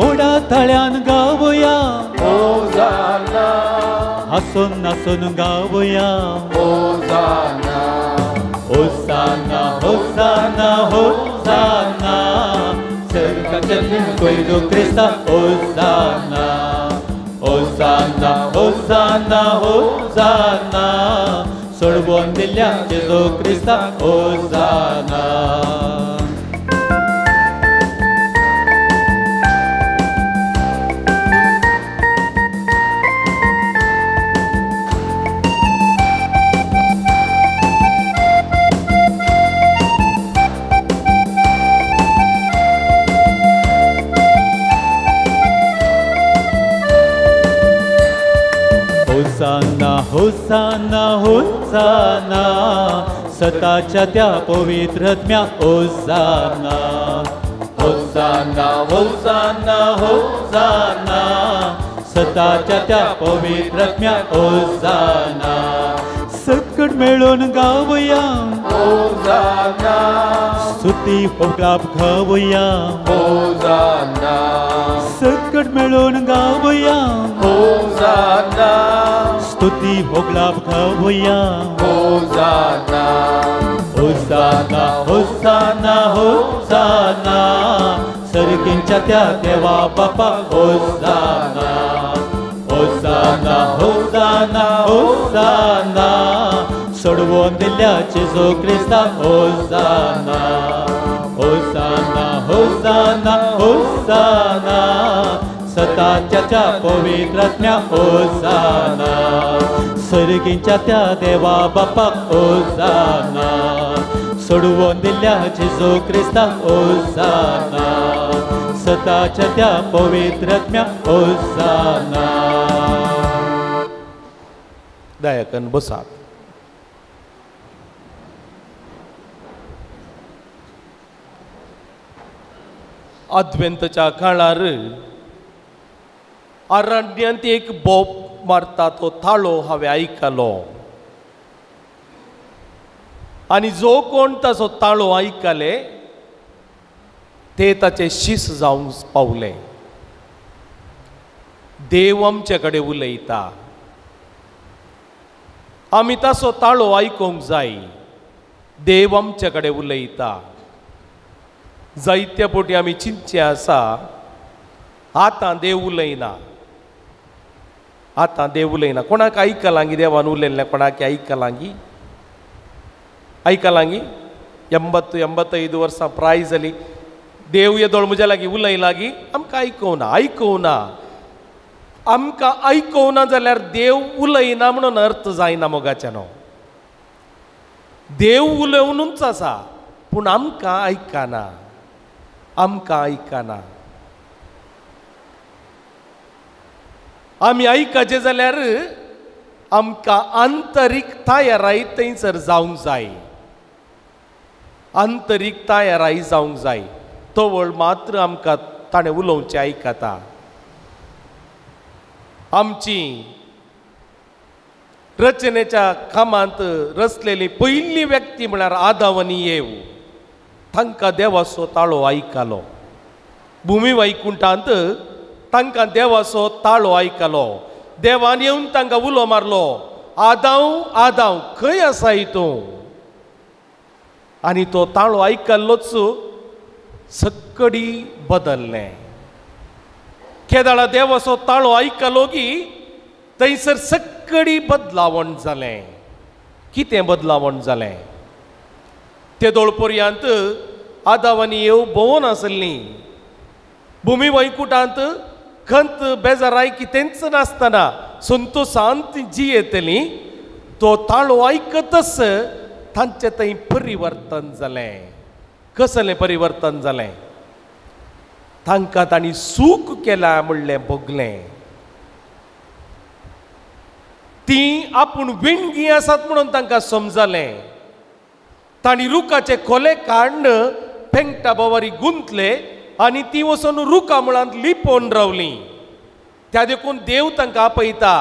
वडा ताळ्यान गावया होसाना आसून आसून गावया होसाना होसाना होसाना होसाना सर्गाच्या कोयरो क्रिस्ताक होसाना होसाना होसाना होसाना सोडवून दिल्या जेजू क्रिस्ताक होसाना होसाना होसाना होसाना सताच्या त्या पवित्र आत्म्या होसाना होसाना होसाना होसाना सताच्या त्या पवित्र आत्म्या होसाना सकट मेळून गावया होसाना स्तुती होगलाप गावया होसाना सकट मेळून गावया होसाना स्तुती होगलाप गावया होसाना होसाना होसाना होसाना सर्गींच्या त्या देवा बापा होसाना होसाना होसाना होसाना सोडवून दिल्या जेजू क्रिस्ताक होसाना होसाना होसाना होसाना सताच्या त्या पवित्र आत्म्या होसाना सर्गींच्या त्या देवा बापाक होसाना सोडवून दिल्या जेजू क्रिस्ताक होसाना सताच्या त्या पवित्र आत्म्या होसाना दयाकन बसात अद्वेंतच्या काळार अरण्यांत एक बोब मारता तो ताळो हांवें आयकलो आनी जो कोण ताचो ताळो आयकले ते ताचे शीस जावंक पावले. देव आमचे कडेन उलयता. आमी ताचो ताळो आयकूंक जाय. देव आमचे कडेन उलयता. जायत्या फावटी आमी चिंतचे आसा आतां देव उलयना, आतां देव उलयना. कोणाक आयकलां गी देवान उलयल्लें? कोणाक आयकलां गी? आयकलां गी? 85 वर्सां प्राय जाली. देव येदोळ म्हज्या लागीं उलयला गी? आमकां आयकूना. आयकूना. आमकां आयकूना जाल्यार देव उलयना म्हणून अर्थ जायना मोगाचे न्हू. देव उलोवनूच आसा पूण आमकां आयकना. आमकां आयकना. आमी आयकचे जाल्यार आमकां आंतरीकताय थंयसर जावंक जाय. आंतरीकताय जावंक जाय. तो वळ मात्र आमकां ताणें उलोवचें आयकता. आमची रचनेच्या कामांत रचलेली पयली व्यक्ती म्हळ्यार आदाम आनी येव. तांकां देवाचो ताळो आयकलो. भुमी वैकुंठांत तांकां देवाचो ताळो आयकलो. देवान येवन तांकां उलो मारलो, आदाम आदाम खंय आसाय तूं? आनी तो ताळो आयकल्लोच सक्कडी बदल्लें. केदाळा देवाचो ताळो आयकलो की थंयसर सक्कडी बदलावण जालें. कितें बदलावण जालें? ते दोळपर्यांत आदाम आनी येव भोंवून आसलीं. भुमी वैकुंठांत खंत बेजाराय कितेंच नासतना संतोशांत जियेतलीं. तो ताळो आयकतच तांचें थंय परिवर्तन जालें. कसलें परिवर्तन जालें? तांकां तांणी सूख केला म्हणलें भोगलें. तीं आपूण विणगी आसात म्हणून तांकां समजलें. तांणी रुखाचे खोले काडून पेंगटा बोवारी गुंतले आनी ती वचून रुखा मुळांत लिपोवन रावलीं. त्या देखून देव तांकां आपयता,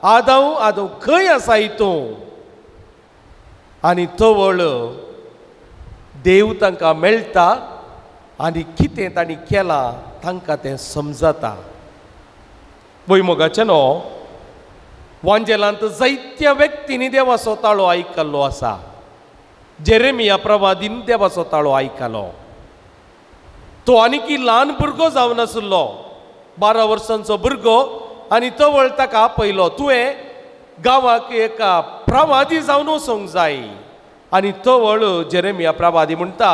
आदाम आदाम खंय आसाय तूं? आनी तो वळ देव तांकां मेळटा आनी कितें तांणी केलां तांकां तें समजता. वैमोगाचे न्हू, वांजेलांत जायत्या व्यक्तींनी देवाचो ताळो आयकल्लो आसा. जेरेमिया प्रवादीन देवाचो ताळो आयकलो. तो आनीक ल्हान भुरगो जावन नासलो, 12 वर्सांचो भुरगो. आनी तो वळ ताका आपयलो, तुवें गांवाक एका प्रवादी जावन वचूंक जाय. आनी तो वळ जेरेमिया प्रवादी म्हणटा,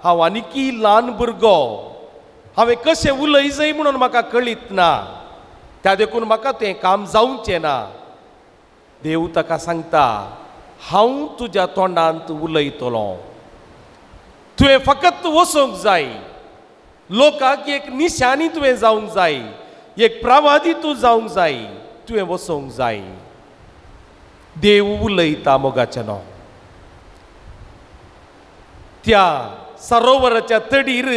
हांव आनीक ल्हान भुरगो, हांवें कशें उलय जाय म्हणून म्हाका कळीत ना. त्या देखून म्हाका तें काम जावचें ना. देव ताका सांगता, हांव तुज्या तोंडांत उलयतलो. तुवें फकत वचूंक जाय. लोकांक एक निशानी तुवें जावंक जाय. एक प्रवादी तूं जावंक जाय. तुवें वचूंक जाय. देव उलयता मोगाचे न्हू. त्या सरोवराच्या तडीर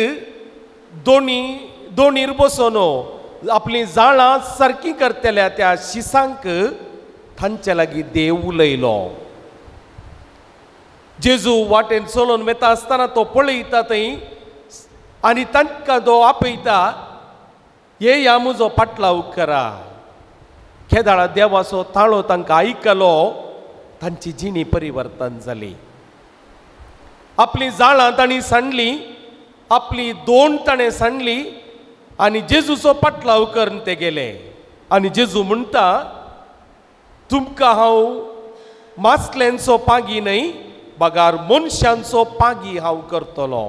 दोणीर बसून आपली जाळां सारकी करतल्या त्या शिसांक तांचे लागीं देव उलयलो. जेजू वाटेन चलोवन वता आसतना तो पळयता थंय आनी तांकां तो आपयता, येया म्हजो पाटलाव करा. केदाळा देवाचो ताळो तांकां आयकलो. तांची जिणी परिवर्तन जाली. आपली जाळां तांणी सांडलीं, आपली दोण ताणें सांडली आनी जेजूचो पाटलाव करून ते गेले. आनी जेजू म्हणटा, तुमकां हांव मासल्यांचो पागी न्हय, बगार मनशांचो पागी हांव करतलो.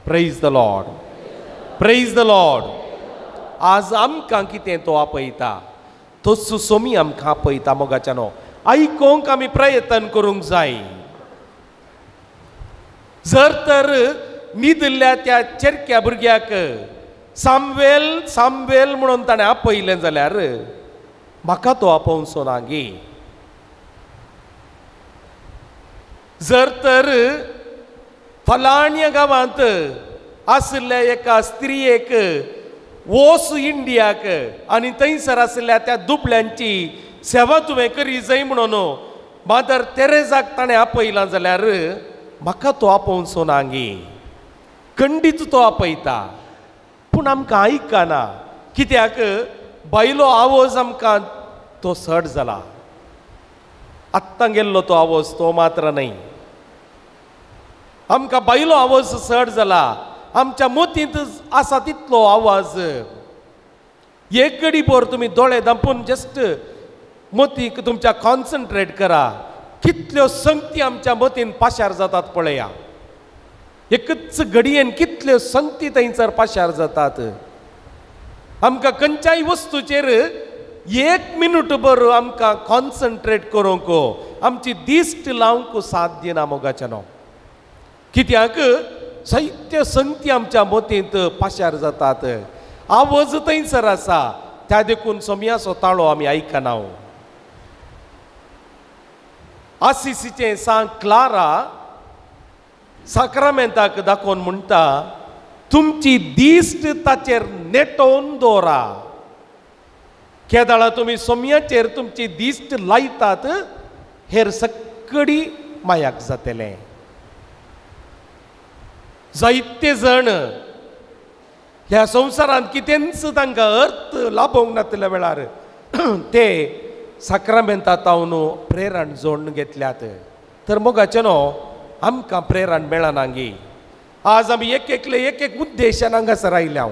Praise the Lord. Praise the Lord. आज आमकां कितें तो आपयता, तसो सोमी आमकां आपयता मोगाच्या न्हू. आयकोंक आमी प्रयत्न करूंक जाय. जर तर न्हिदल्ल्या त्या चेरक्या भुरग्याक सामवेल सामवेल म्हणून ताणें आपयलें जाल्यार म्हाका तो आपोवचो ना गे. जर तर फलाण्या गांवांत आसल्या एका स्त्रियेक वोस इंडियाक आनी थंयसर आसल्या त्या दुबळ्यांची सेवा तुवें करी जाय म्हणून मादर तेरेजाक ताणें आपयलां जाल्यार म्हाका तो आपोवचो ना गे. खंडीत तो आपयता पूण आमकां आयकना. कित्याक बायलो आवाज आमकां तो सड जाला. आत्तां गेल्लो तो आवाज तो मात्र न्हय. आमकां बायलो आवाज सड जाला. आमच्या मोतींत आसा तितलो आवाज. एक घडी भर तुमी दोळे धांपून जस्ट मोतीक तुमच्या कॉन्सन्ट्रेट करा. कितल्यो संगती आमच्या मोतीन पाशार जातात पळया. एकच घडयेन कितल्यो संगती थंयसर पाशार जातात. आमकां खंयच्याय वस्तूचेर एक मिनूट भर आमकां कॉन्सन्ट्रेट करूंक आमची दिश्ट लावंक साध्य ना मोगाचेनो. कित्याक साहित्य संगती आमच्या मोतींत पाशार जातात. आवाज थंयसर आसा त्या देखून सोमयाचो ताळो आमी आयकना. आसिसीचे सांग क्लारा साक्रामेंताक दाखोवन म्हणटा तुमची दिश्ट ताचेर नेटोवन दवरा. केदाळा तुमी सोमयाचेर तुमची दिश्ट लायतात हेर सक्कडी मायाक जातलें. जायते जण ह्या संवसारांत कितेंच तांकां अर्थ लाभोवंक नातल्या वेळार ते साक्रामेंतांत तावन प्रेरण जोडून घेतल्यात. तर मोगाचेनो आमकां प्रेरण मेळना गे. आज आमी एक उद्देशान हांगासर आयल्या.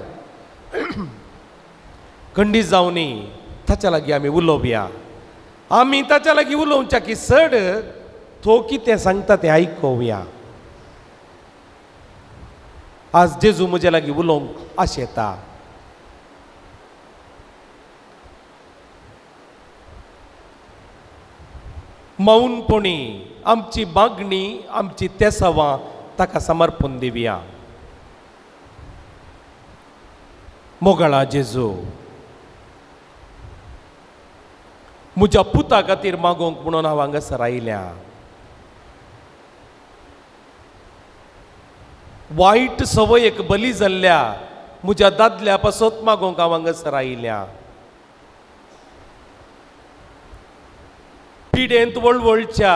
खंडीत जावनी ताच्या लागीं आमी उलोवया. आमी ताच्या लागीं उलोवच्या की सड तो कितें सांगता तें आयकोवया. आज जेजू म्हजे लागीं उलोवंक आशेता. मौनपणी आमची मागणी आमची तेसावां ताका समर्पण दिवया. मोगळा जेजू म्हज्या पुता खातीर मागोवंक म्हणून हांव हांगासर आयल्या. वायट सवयेक बली जाल्ल्या म्हज्या दादल्या पासत मागोवंक हांव हांगासर आयल्या. पिडेंत वळवळच्या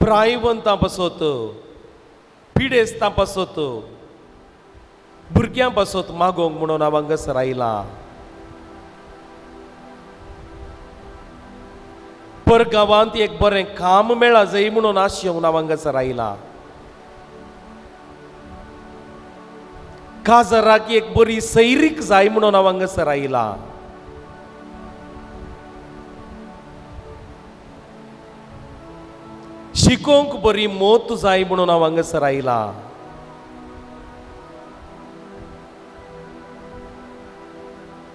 प्रायवंतां पासत पिडेस्तां पासत भुरग्यां पासत मागोवंक म्हणून हांव हांगासर आयलां. परगांवांत एक बरें काम मेळा जाय म्हणून आशेवन हांव हांगासर आयलां. काजराक एक बरी सैरीक जाय म्हणून हांव हांगासर आयलां. शिकोवंक बरी मोत जाय म्हणून हांव हांगासर आयलां.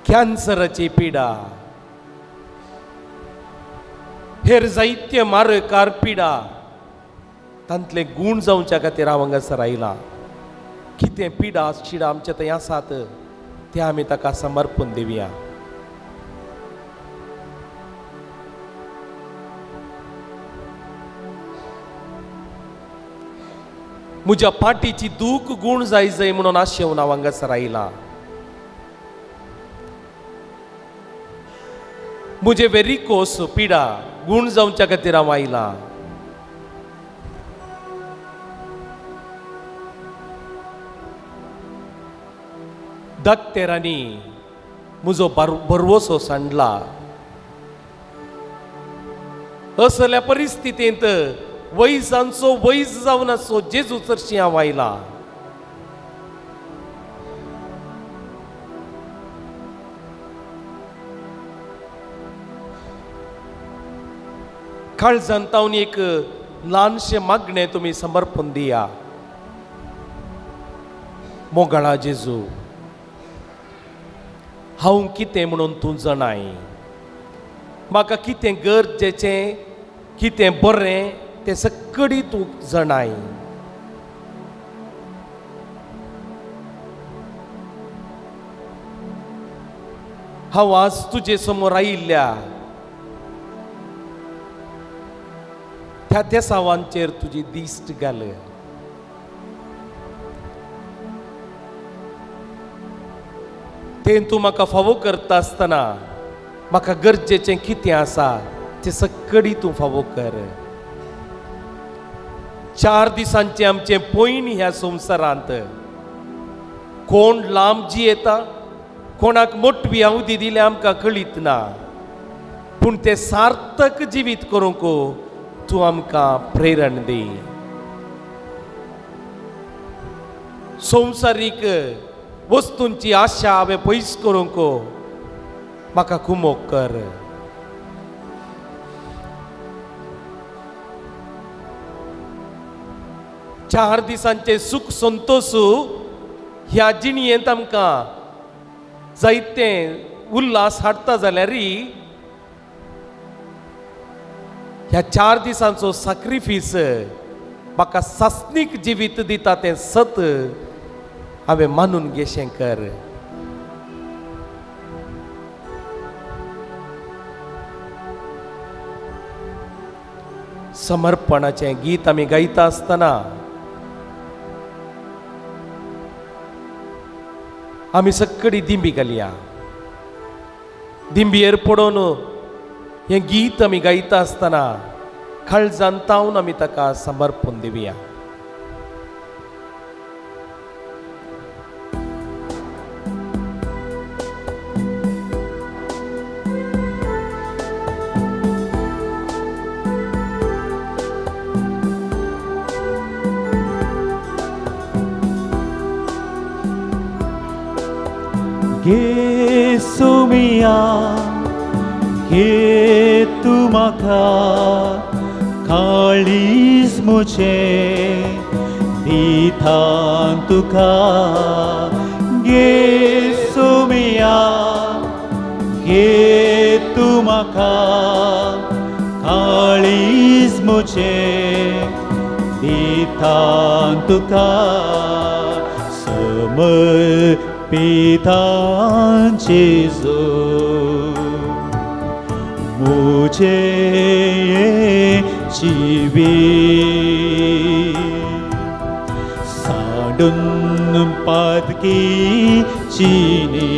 कॅन्सराची पिडा हेर जायत्य मारकार पिडा तांतले गूण जावच्या खातीर हांव हांगासर आयलां. कितें पिडा शिडा आमचे थंय आसात ते आमी ताका समर्पण दिवया. म्हज्या पाठीची दूख गूण जाय म्हणून आशेवन हांव हांगासर आयलां. म्हजे वेरिकोस पिडा गूण जावच्या खातीर हांव आयलां. दाक्तेरांनी म्हजो भरवोसो सांडला. असल्या परिस्थितींत वैजांचो वैज जावन आसो जेजू चरशी हांव आयलां. काळजांत तावन एक ल्हानशें मागणें तुमी समर्पण दिया. मोगळा जेजू हांव कितें म्हणून तूं जाणाय. म्हाका कितें गरजेचें कितें बरें तें सगळी तूं जाणाय. हांव आज तुजे समोर आयिल्ल्या त्या तेसावांचेर तुजी दिश्ट घाल. तें तूं म्हाका फावो करता आसतना म्हाका गरजेचें कितें आसा तें सगळी तूं फावो कर. 4 दिसांचें आमचें पैन ह्या संवसारांत कोण लांब जियेता, कोणाक मोठवी आवदी दिले आमकां कळीत ना, पूण तें सार्थक जिवीत करूंक तूं आमकां प्रेरण दी. संवसारीक वस्तूंची आशा हांवें पयस करूंक म्हाका कुमोग कर. चार दिसांचे सुख संतोष ह्या जिणयेंत आमकां जायते उल्हास हाडटा जाल्यार ह्या 4 दिसांचो सॅक्रिफीस म्हाका सासणीक जिवीत दिता तें सत हांवें मानून घेशें कर. समर्पणाचें गीत आमी गायता आसतना आमी सगळी दिंबी घालया. दिंबयेर पडोवन हें गीत आमी गायता आसतना काळजांत तावन आमी ताका समर्पण दिवया. येसू मिया घे तू म्हाका काळीज मुझें दिता तुका. येसू मिया घे तू म्हाका काळीज मुझें दिता तुका. पिता जेजू मुझे जीवी साडून पादकी चीनी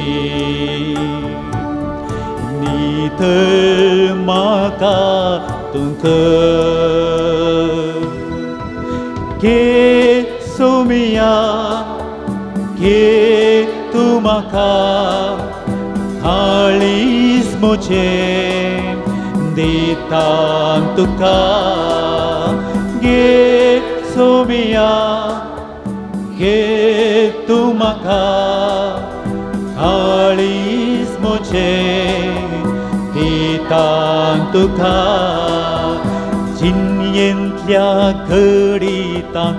नितळ म्हाका तुमकां घे सोमिया घे तू म्हाका काळीज मुझें दिता तुका. घे सोमिया घे तू म्हाका काळीज मुझें दिता तुका. जिणयेंतल्या घडींतां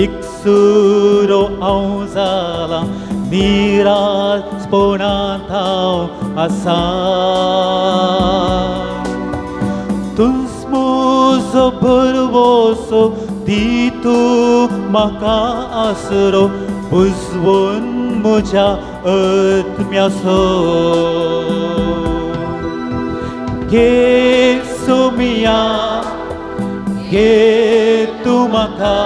एकसुरो हांव जाला निराशपणांत हांव आसा. तूंच म्हजो बरवोसो दी तूं म्हाका आसरो बुजवून म्हज्या आत्म्याचो. घे सोमिया घे तू म्हाका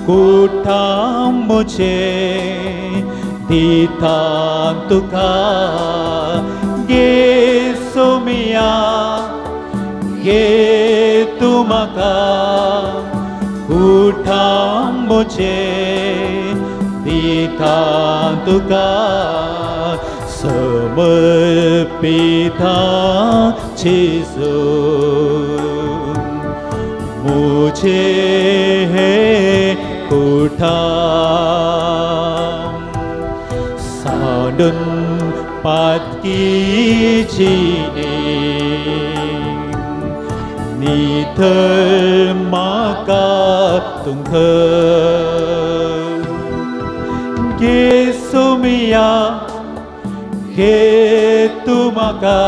कुठां मुझें दिता तुका. घे सोमिया घे तू म्हाका कुठां मुझें दिता तुका. समर्पिता जेजू मुझे कुठां साडून पादकी चीनी नितळ म्हाका तुमकां. घे सोमिया घे तू म्हाका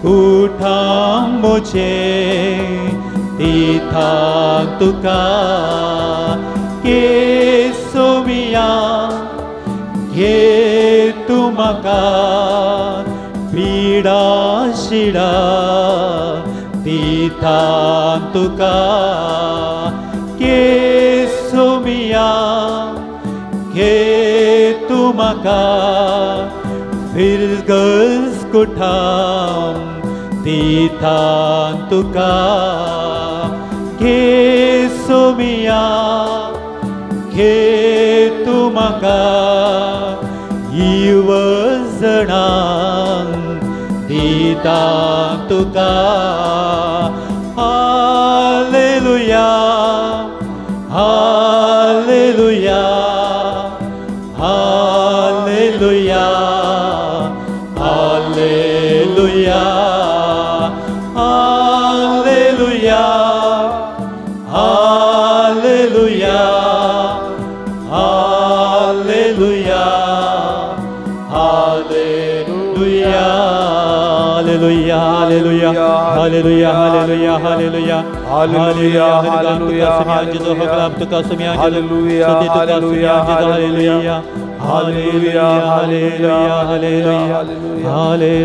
कुठां मुझें दिता तुका. घे सोमिया घे तू म्हाका पिडा शिडा दिता तुका. घे सोमिया घे तू म्हाका फिरगस कुठाम दितां तुका घे सोमिया घे तूं म्हाका इवजणांक दितां तुका hallelujah hallelujah hallelujah hallelujah hallelujah hallelujah hallelujah hallelujah hallelujah hallelujah hallelujah hallelujah hallelujah hallelujah hallelujah hallelujah तुका सुम्या hallelujah hallelujah hallelujah hallelujah hallelujah hallelujah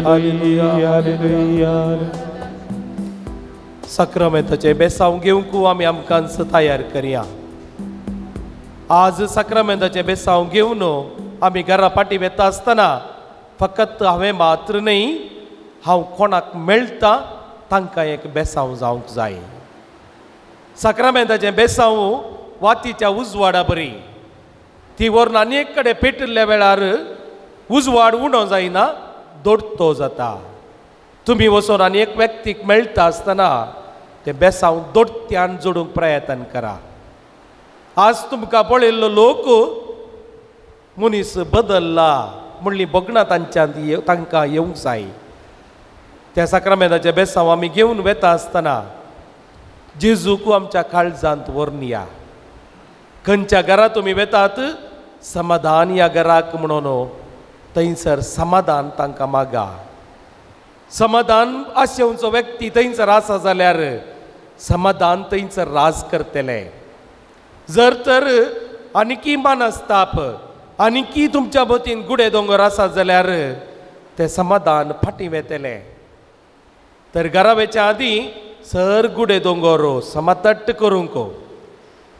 hallelujah hallelujah सक्रामेंताचे बेसांव घेवंक आमी आमकां तयार करया. आज सक्रामेंताचे बेसांव घेवन आमी घरा पाटी वेता आसतना फकत हांवें मात्र न्ही हांव कोणाक मेळटा तांकां एक बेसांव जावंक जाय. सक्रामेंताचें बेसांव वातीच्या उजवाडा बरी ती व्हरून आनी एक कडेन पेटिल्ल्या वेळार उजवाड उणो जायना दोडतो जाता. तुमी वचून आनी एक व्यक्तीक मेळटा आसतना तें बेसांव दोडत्यान जोडूंक प्रयत्न करा. आज तुमकां पळयल्लो लोक मनीस बदलला म्हणली बगणां तांकां येवंक जाय. त्या सक्रामेंताचे बेसांव आमी घेवन वेता आसतना जेजूक आमच्या काळजांत व्हरून या. खंयच्या घरा तुमी वेतात समाधान या घराक म्हणून थंयसर समाधान तांकां मागा. समाधान आशेवचो व्यक्ती थंयसर आसा जाल्यार समाधान थंयसर राज करतले. जर तर आनिकी मानस्ताप आनिकी तुमच्या भोवतीन गुडे दोंगर आसा जाल्यार ते समाधान फाटी वेतले. तर घरा वेच्या आदी सर गुडे दोंगर समातट्ट करूंक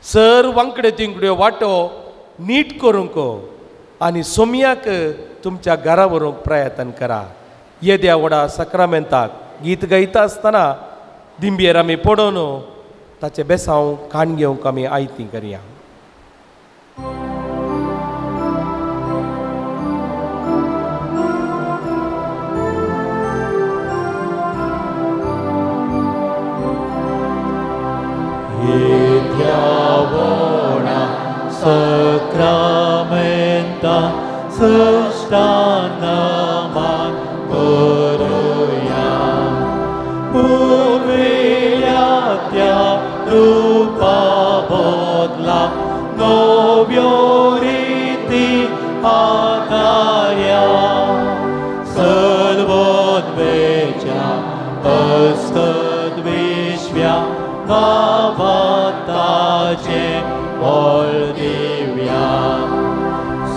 सर वांकडे तिंकड्यो वाटो नीट करूंक आनी सोमयाक तुमच्या घरा व्हरूंक प्रयत्न करा. येद्या व्हडा सक्रामेंताक गीत गायता आसतना दिंबयेर आमी पडोवन ताचे बेसांव खाण घेवंक आमी आयती करया. Sacramenta sustanaman koroya Purvilatya rupa bodla novioriti adaya Salvodvecha astadvishvya Navatache Oldivya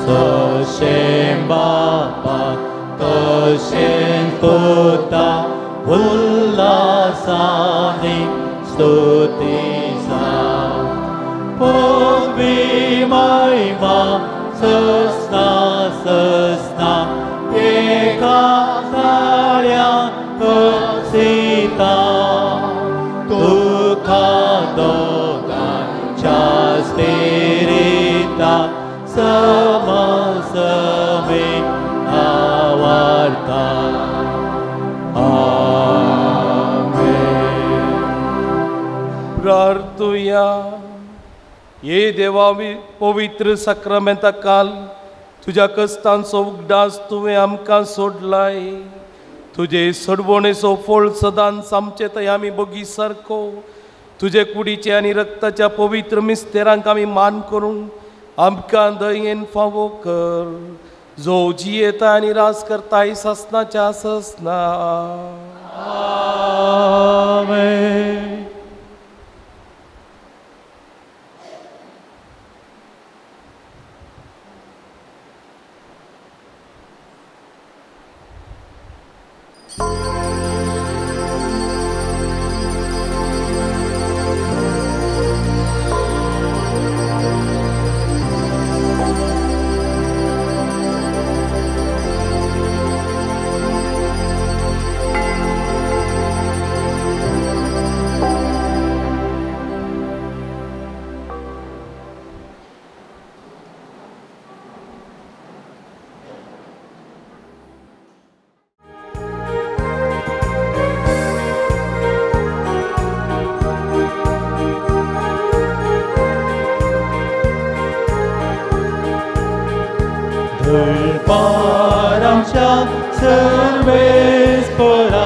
Sashem Baba Tashem Puta Ullasani Stutisa Pugvi Maima Sasna Sasna Eka Sarya Kusita Tukha Dogan Chaspirita Samasame Avarta Amen. प्रार्थुया. ये देवा पवित्र सक्रामेंता काल तुझ्या कस्तांचो उगडास तुवें आमकां सोडलाय. तुजे सडवणेचो फळ सदांच आमचे थंय आमी बगी सारको तुजे कुडीचे आनी रक्ताच्या पवित्र मिस्तेरांक आमी मान करून आमकां दयेन फावो कर. जो जियेता आनी रास करताय ससनाच्या ससना. Amen. सर्वेस्परा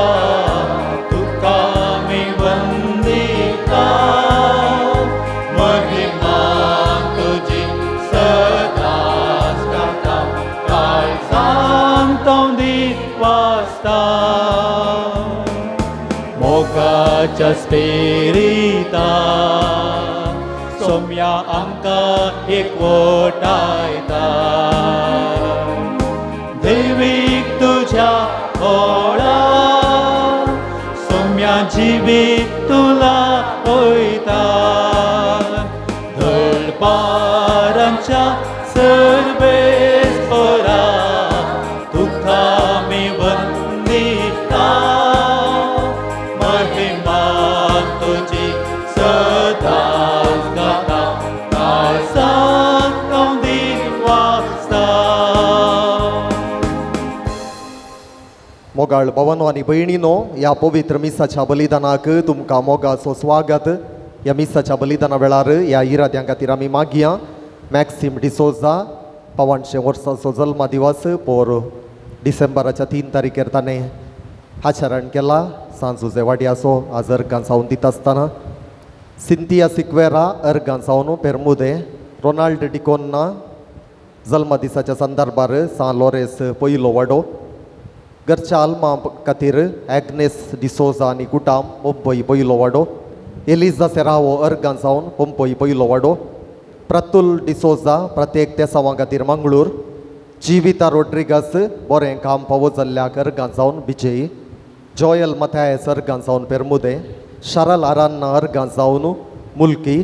तुका मी वंदिता महिमा तुझी सदाच गाता काय सांगता वाचता मोगाच्या स्पिरिता सोम्या आमका एकवटायता देवीक तुझ्या ओळा सोम्या जिवीक तुला होयता धडपारांच्या सर्वेस्परा तुका मी वंदिता महिमा तुझी सदाच गाता काय सांगता वाचता. मोगाळ भावांनो आनी भयणींनो, ह्या पवित्र मिसाच्या बलिदानाक तुमकां मोगाचो स्वागत. ह्या मिसाच्या बलिदाना वेळार ह्या इराद्यां खातीर आमी मागया. मॅक्सिम डिसोजा 500 वर्सांचो जल्म दिवस पोर डिसेंबराच्या 3 तारखेर ताणें आचरण केला. सांजुजे वाड्याचो आज अर्गां जावन दिता आसतना सिंथिया सिक्वेरा अर्गां जावन पेरमुदे रोनाल्ड डिकोन्ना जल्म दिसाच्या संदर्भार सान लोरेस पयलो वाडो घरच्या आल्मा खातीर ॲग्नेस डिसोजा आनी कुटाम मुंबई पयलो वाडो एलिझा सेरावो अर्गां जावन मुंबई पयलो वाडो प्रतुल डिसोजा प्रत्येक तेसावां खातीर मंगळूर जिविता रोड्रिगस बरें काम फावो जाल्ल्याक अर्गां जावन बिजेई जॉयल मथायस अर्गां जावन पेरमुदे शारल आरान्ना अर्गां जावन मुल्की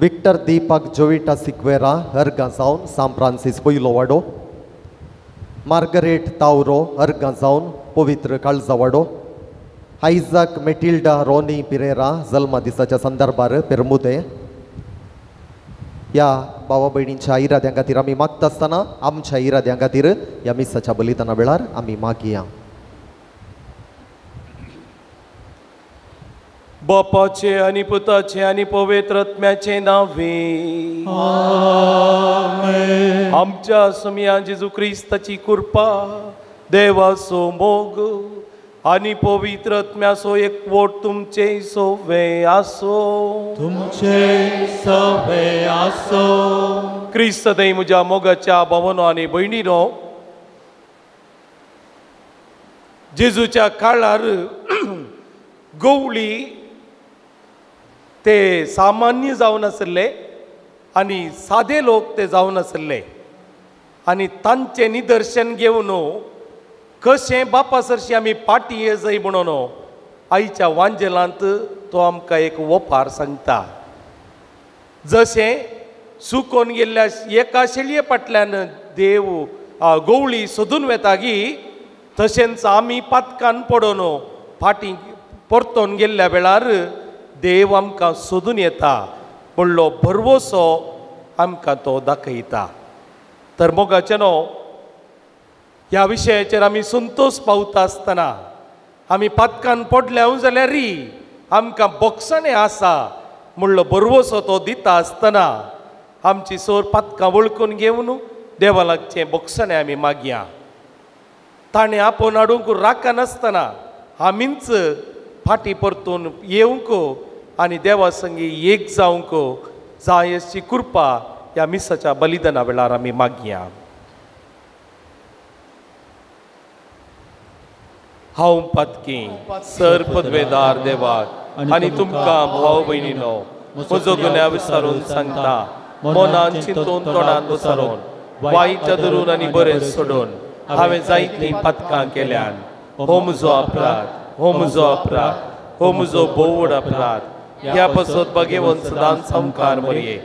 विक्टर दीपक जोविटा सिक्वेरा अर्गां जावन सान फ्रांसीस पयलो वाडो मार्गरेट तावरो अर्गां जावन पवित्र काळजा वाडो आयझाक मेटिल्डा रॉनी पिरेरा जल्म दिसाच्या संदर्भार पेरमुदे. ह्या भावा भयणींच्या इराद्यां खातीर आमी मागता आसतना आमच्या इराद्यां खातीर ह्या मिसाच्या बलिदाना वेळार आमी मागया. बापाचे आनी पुताचे आनी पवित्र आत्म्याचे नावे आमेन. आमच्या सुमिया जेजू क्रिस्ताची कृपा देवाचो मोग आनी पवित्र आत्म्याचो एकवट तुमचे सोवे आसो. तुमचे सवे आसो. क्रिस्त दय म्हज्या मोगाच्या भावांनो आनी भयणींनो, जेजूच्या काळार गवळी ते सामान्य जावन आसले आनी सादे लोक ते जावन आसले आनी तांचे निदर्शन घेवन कशें बापा सरशी आमी पाटी येजय म्हणून आयच्या वांजेलांत तो आमकां एक वोपार सांगता. जशें सुकोवन गेल्ल्या एका शेळये फाटल्यान देव गवळी सोदून वेतागी तशेंच आमी पातकान पडोवन फाटी परतोन गेल्ल्या वेळार देव आमकां सोदून येता म्हणलो भरवोसो आमकां तो दाखयता. तर मोगाचेनो ह्या विशयाचेर आमी संतोश पावता आसतना आमी पातकान पडल्या जाल्यार आमकां बोगसणें आसा म्हणलो भरवोसो तो दिता आसतना आमची सोर पातकां वळखून घेवन देवा लागचें बोगसणें आमी मागया. ताणें आपोवन हाडूंक राखा नासतना आमीच फाटी परतून येवंक आनी देवा संगी एक जावंक जाय अशी कृपा ह्या मिसाच्या बलिदाना वेळार आमी मागया. हांव पातकी सर पदवेदार देवाक आनी तुमकां भाव भयणीनो म्हजो गुन्या विचारून सांगता. मनान चिंतून तोंडान विचारून वायट धरून आनी बरें सोडून हांवें जायतीं पातकां केल्यान हो म्हजो अपराध, हो म्हजो अपराध, हो म्हजो भोव व्हड अपराध. ह्या पासत भगेवन सदांच संवकार मरये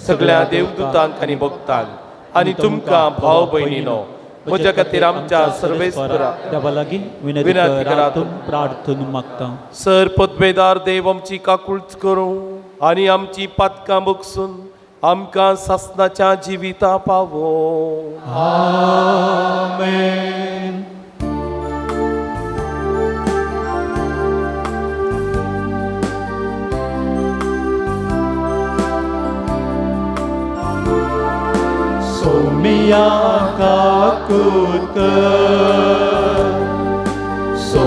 सगळ्या देवदूतांक आनी भक्तांक आनी तुमकां भाव भयणीनो म्हज्या खातीर आमच्या सर्वेस्परा देवा लागीं विनंती करात. प्रार्थना मागता. सर पदवेदार देव आमची काकुळट करूं आनी आमची पातकां बगसून आमकां सासणाच्या जिविता पावो. आमेन. सोमिया काकुळट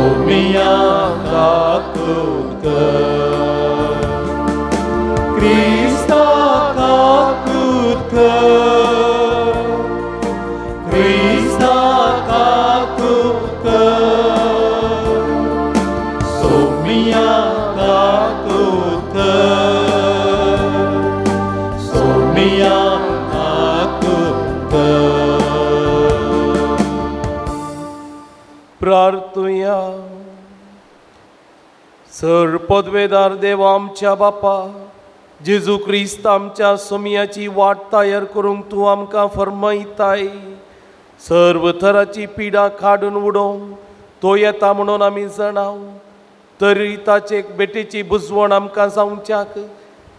सोमिया काकूत कर क्रिस्ता काकूत कर क्रिस्ता काकूत कर सोमिया काकूत कर सोमिया काकूत कर प्रार्थुया सर पदवेदार देवा आमच्या बापा जेजू क्रिस्त आमच्या सोमियाची वाट तयार करूंक तूं आमकां फर्मयताय सर्व थराची पिडा काडून उडोवंक तो येता म्हणून आमी जाणाव तरी ताचे बेटेची बुजवण आमकां जावच्याक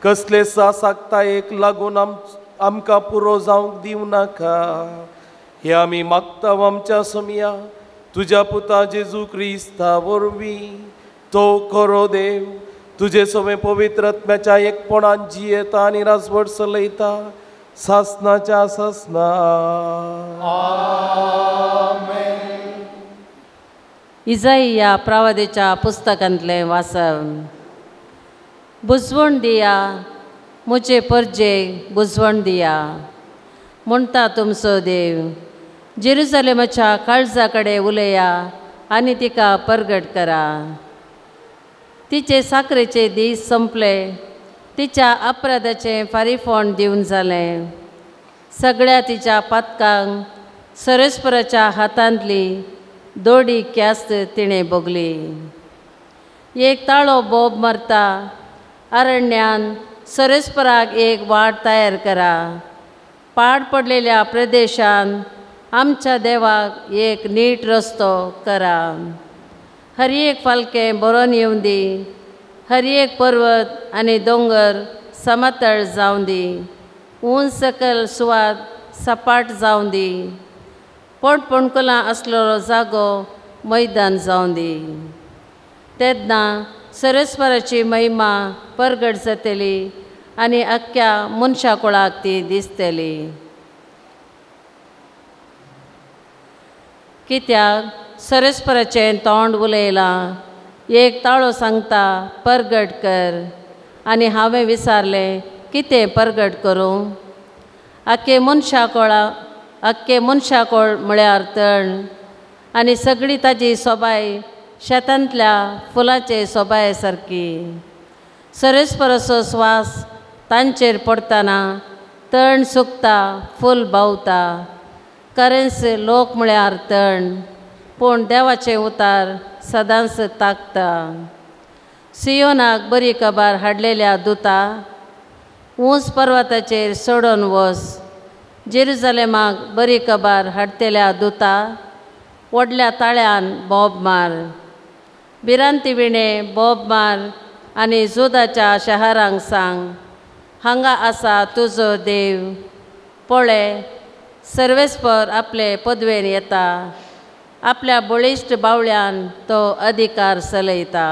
कसले सासाकतायेक लागून आमकां पुरो जावंक दिवं नाका हे आमी मागता आमच्या सोमिया तुज्या पुता जेजू क्रिस्ता वरवीं तो खरो देव तुझे सोमे पवित्र आत्म्याच्या एकपणान जियेता आनी राजवट चलयता सासनाच्या सासना इजाईया प्रवादीच्या पुस्तकांतले वाचन बुजवण दिया मुझे परजे बुजवण दिया म्हणटा तुमचो देव जेरुसलेमाच्या काळजा कडेन उलया आनी तिका परगट करा तिचे साखरेचे दीस संपले तिच्या अपराधाचे फारीफोण दिवन जालें सगळ्या तिच्या पातकांक सरस्पराच्या हातांतली दोडी क्यास्त तिणें भोगली एक ताळो बोब मारता अरण्यान सरस्पराक एक वाट तयार करा पाड पडलेल्या प्रदेशांत आमच्या देवाक एक नीट रस्तो करा हर एक फालकें बरोवन येवं दी हर एक पर्वत आनी दोंगर समतळ जावं दी ऊंच सकल सुवात सपाट जावं दी पोटपोणकुलां आसलेलो जागो मैदान जावं दी तेन्ना सरस्वराची महिमा परगट जातली आनी अख्ख्या मनशा कुळाक ती दिसतली कित्याक सरस्पराचें तोंड उलयलां एक ताळो सांगता परगट कर आनी हांवें विचारलें कितें परगट करूं आख्खे मनशाकोळ म्हळ्यार तण आनी सगळी ताजी सोबाय शेतांतल्या फुलाचे सोबाये सारकी सरस्पराचो स्वास तांचेर पडटाना तण सुकता फूल भावता खरेंच लोक म्हळ्यार तण पूण देवाचें उतार सदांच ताकता सियोनाक बरी खबर हाडलेल्या दुता ऊंच पर्वताचेर सोडून वच जेरुसलेमाक बरी खबर हाडतेल्या दुता व्हडल्या ताळ्यान बोब मार भिरांती विणे बोब मार आनी जुदाच्या शहरांक सांग हांगा आसा तुजो देव पळय सर्वेस्पर आपले पदवेन येता आपल्या बळिश्ट बावळ्यान तो अधिकार चलयता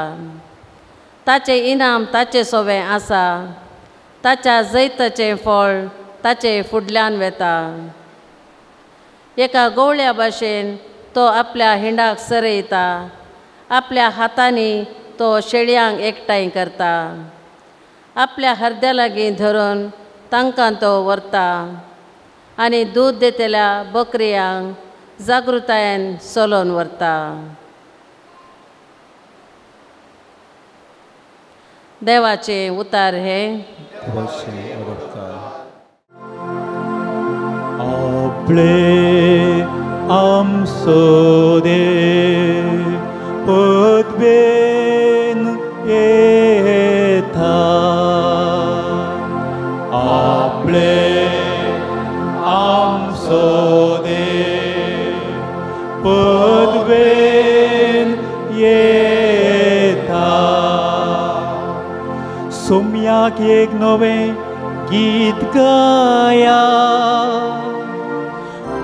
ताचें इनाम ताचे सोबे आसा ताच्या जैताचें फळ ताचे फुडल्यान वेता एका गवळ्या भाशेन तो आपल्या हिंडाक सरयता आपल्या हातांनी तो शेळयांक एकठांय करता आपल्या हरद्या लागीं धरून तांकां तो व्हरता आनी दूद दितल्या बकऱ्यांक जागृतायेन चलोवन व्हरता देवाचें उतार हे आपले आमचो देव पदवेन येता आपले आमचो देव पदवेन येता सोम्याक एक नवें गीत गाया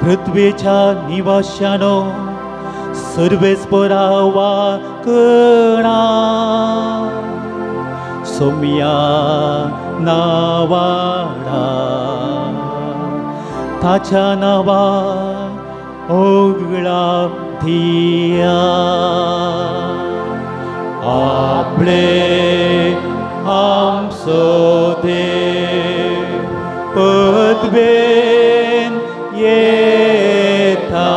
पृथ्वीच्या निवाशानो सर्वेस्परा वाकणा सोम्या नावाडा ताच्या नावा ओगळा थिया आपले आमचो देव पदवेन येता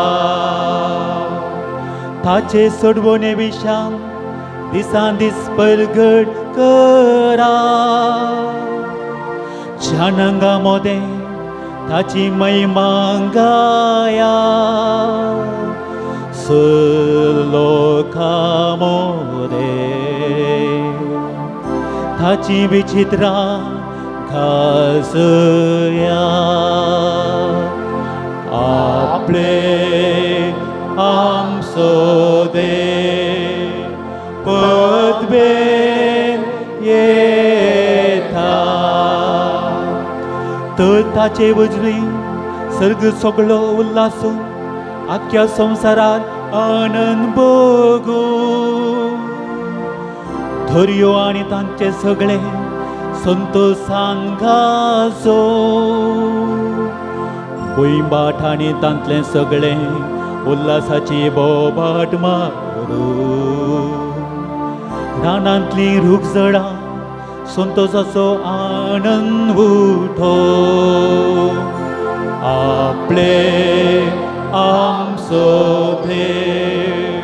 ताचे सोडवणे विशां दिसान दीस परगट करा जानांगा मोदे ताची महिमा गाया लोकांमध्ये ताची विचित्रा घासया आपले आमचो देव पदवेन येता तर ताचे उजवी सर्ग सगळो उल्हास आख्या संसारात आनंद भोगू धर्यो आणि तांचे सगळे संतोषान गाजो भुईबाट आणि तांतले सगळे उल्हासाची बोबाट मारू रानांतली रूख जडा संतोषाचो आनंद उठो आपले आमचो देव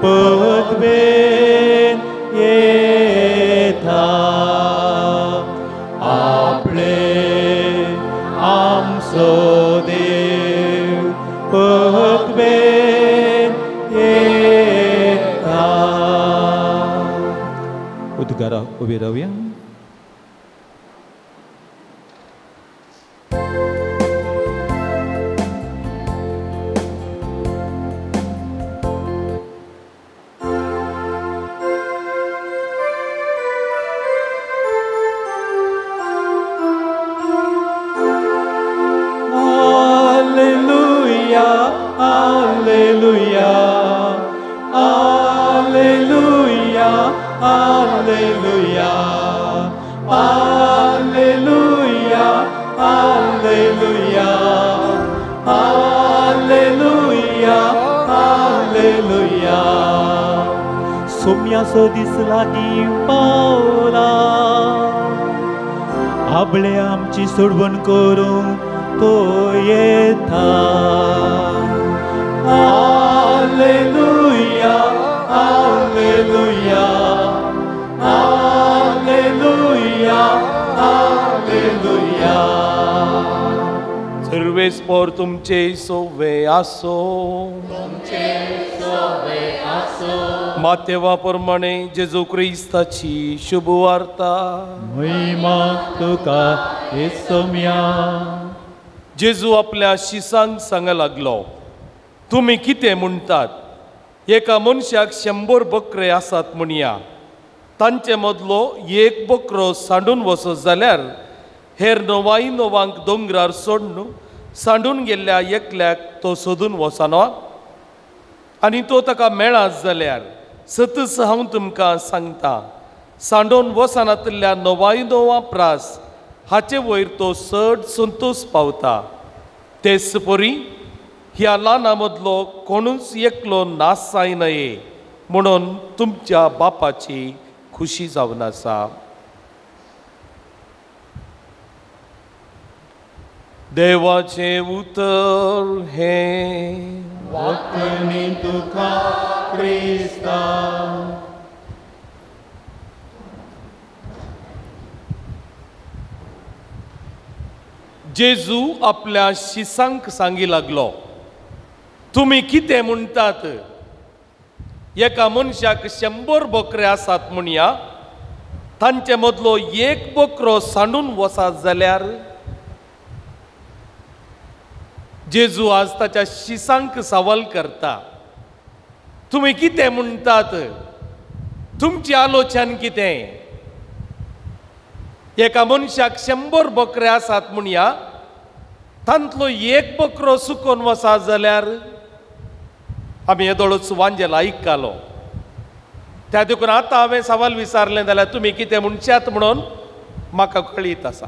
पदवेन येता आपले आमचो देव पदवेन येता उद्गारा उभी राहूया सोम्यासो दीस लागीं पावला आपले आमची सोडवण करूंक तो येता हालेलुया हालेलुया हालेलुया हालेलुया सर्वेस्पर तुमचे सोवे आसो मातेवा प्रमाणे जेजू क्रिस्ताची शुभ वार्ता महिमा तुका येसुम्या जेजू आपल्या शिसांक सांगा लागलो तुम्ही कितें म्हणटात एका मनशाक 100 बकरे आसात म्हणया तांचे मदलो एक बकरो सांडून वचत जाल्यार हेर 99 दोंगरार सोडून सांडून गेल्ल्या एकल्याक तो सोदून वचना आनी तो ताका मेळत जाल्यार सतस हांव तुमकां सांगता सांडून वचनातल्या 99 प्रास हाचे वयर तो चड संतोष पावता तेच परी ह्या ल्हाना मदलो कोणूच एकलो नाश जायनये म्हणून तुमच्या बापाची खुशी जावन आसा देवाचे उतर हे वखणी तुका क्रिस्ता जेजू आपल्या शिसांक सांगी लागलो तुम्ही कितें म्हणटात एका मनशाक 100 बकरे आसात म्हणया तांचे मदलो एक बकरो सांडून वचत जाल्यार जेजू आज ताच्या शिसांक सवाल करता तुम्ही कितें म्हणटात तुमची आलोचन कितें एका मनशाक 100 बकरे आसात म्हणया तांतलो एक बकरो सुकोन वचत जाल्यार आमी येदोळच वांजेल आयकलो त्या देखून आतां हांवें सवाल विचारलें जाल्यार तुमी कितें म्हणशात म्हणून म्हाका कळीत आसा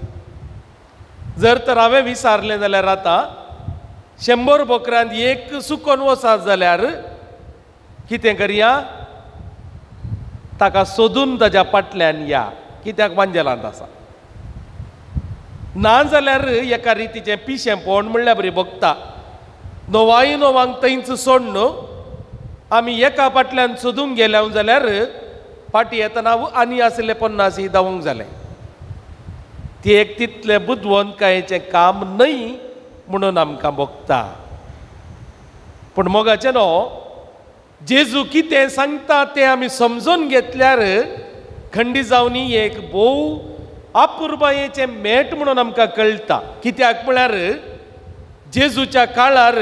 जर तर हांवें विचारलें जाल्यार आतां 100 बकऱ्यांत एक सुकोन वचत जाल्यार कितें करया ताका सोदून ताज्या फाटल्यान या कित्याक मांजेलांत आसा ना जाल्यार एका रितीचें पिशें पोवन म्हणल्यार बरी बगता नोवाय नोवांक थंयच सोड न्हू आमी एका फाटल्यान सोदूंक गेल्या जाल्यार फाटी येतना आनी आसले 50 धांवूंक जालें ती एक तितले बुदवंतकायेचें काम न्हय म्हणून आमकां भोगता पूण मोगाचें न्हू जेजू कितें सांगता तें आमी समजून घेतल्यार खंडी जावनी एक भोव अपुर्बायेचें मेट म्हणून आमकां कळटा कित्याक म्हळ्यार जेजूच्या काळार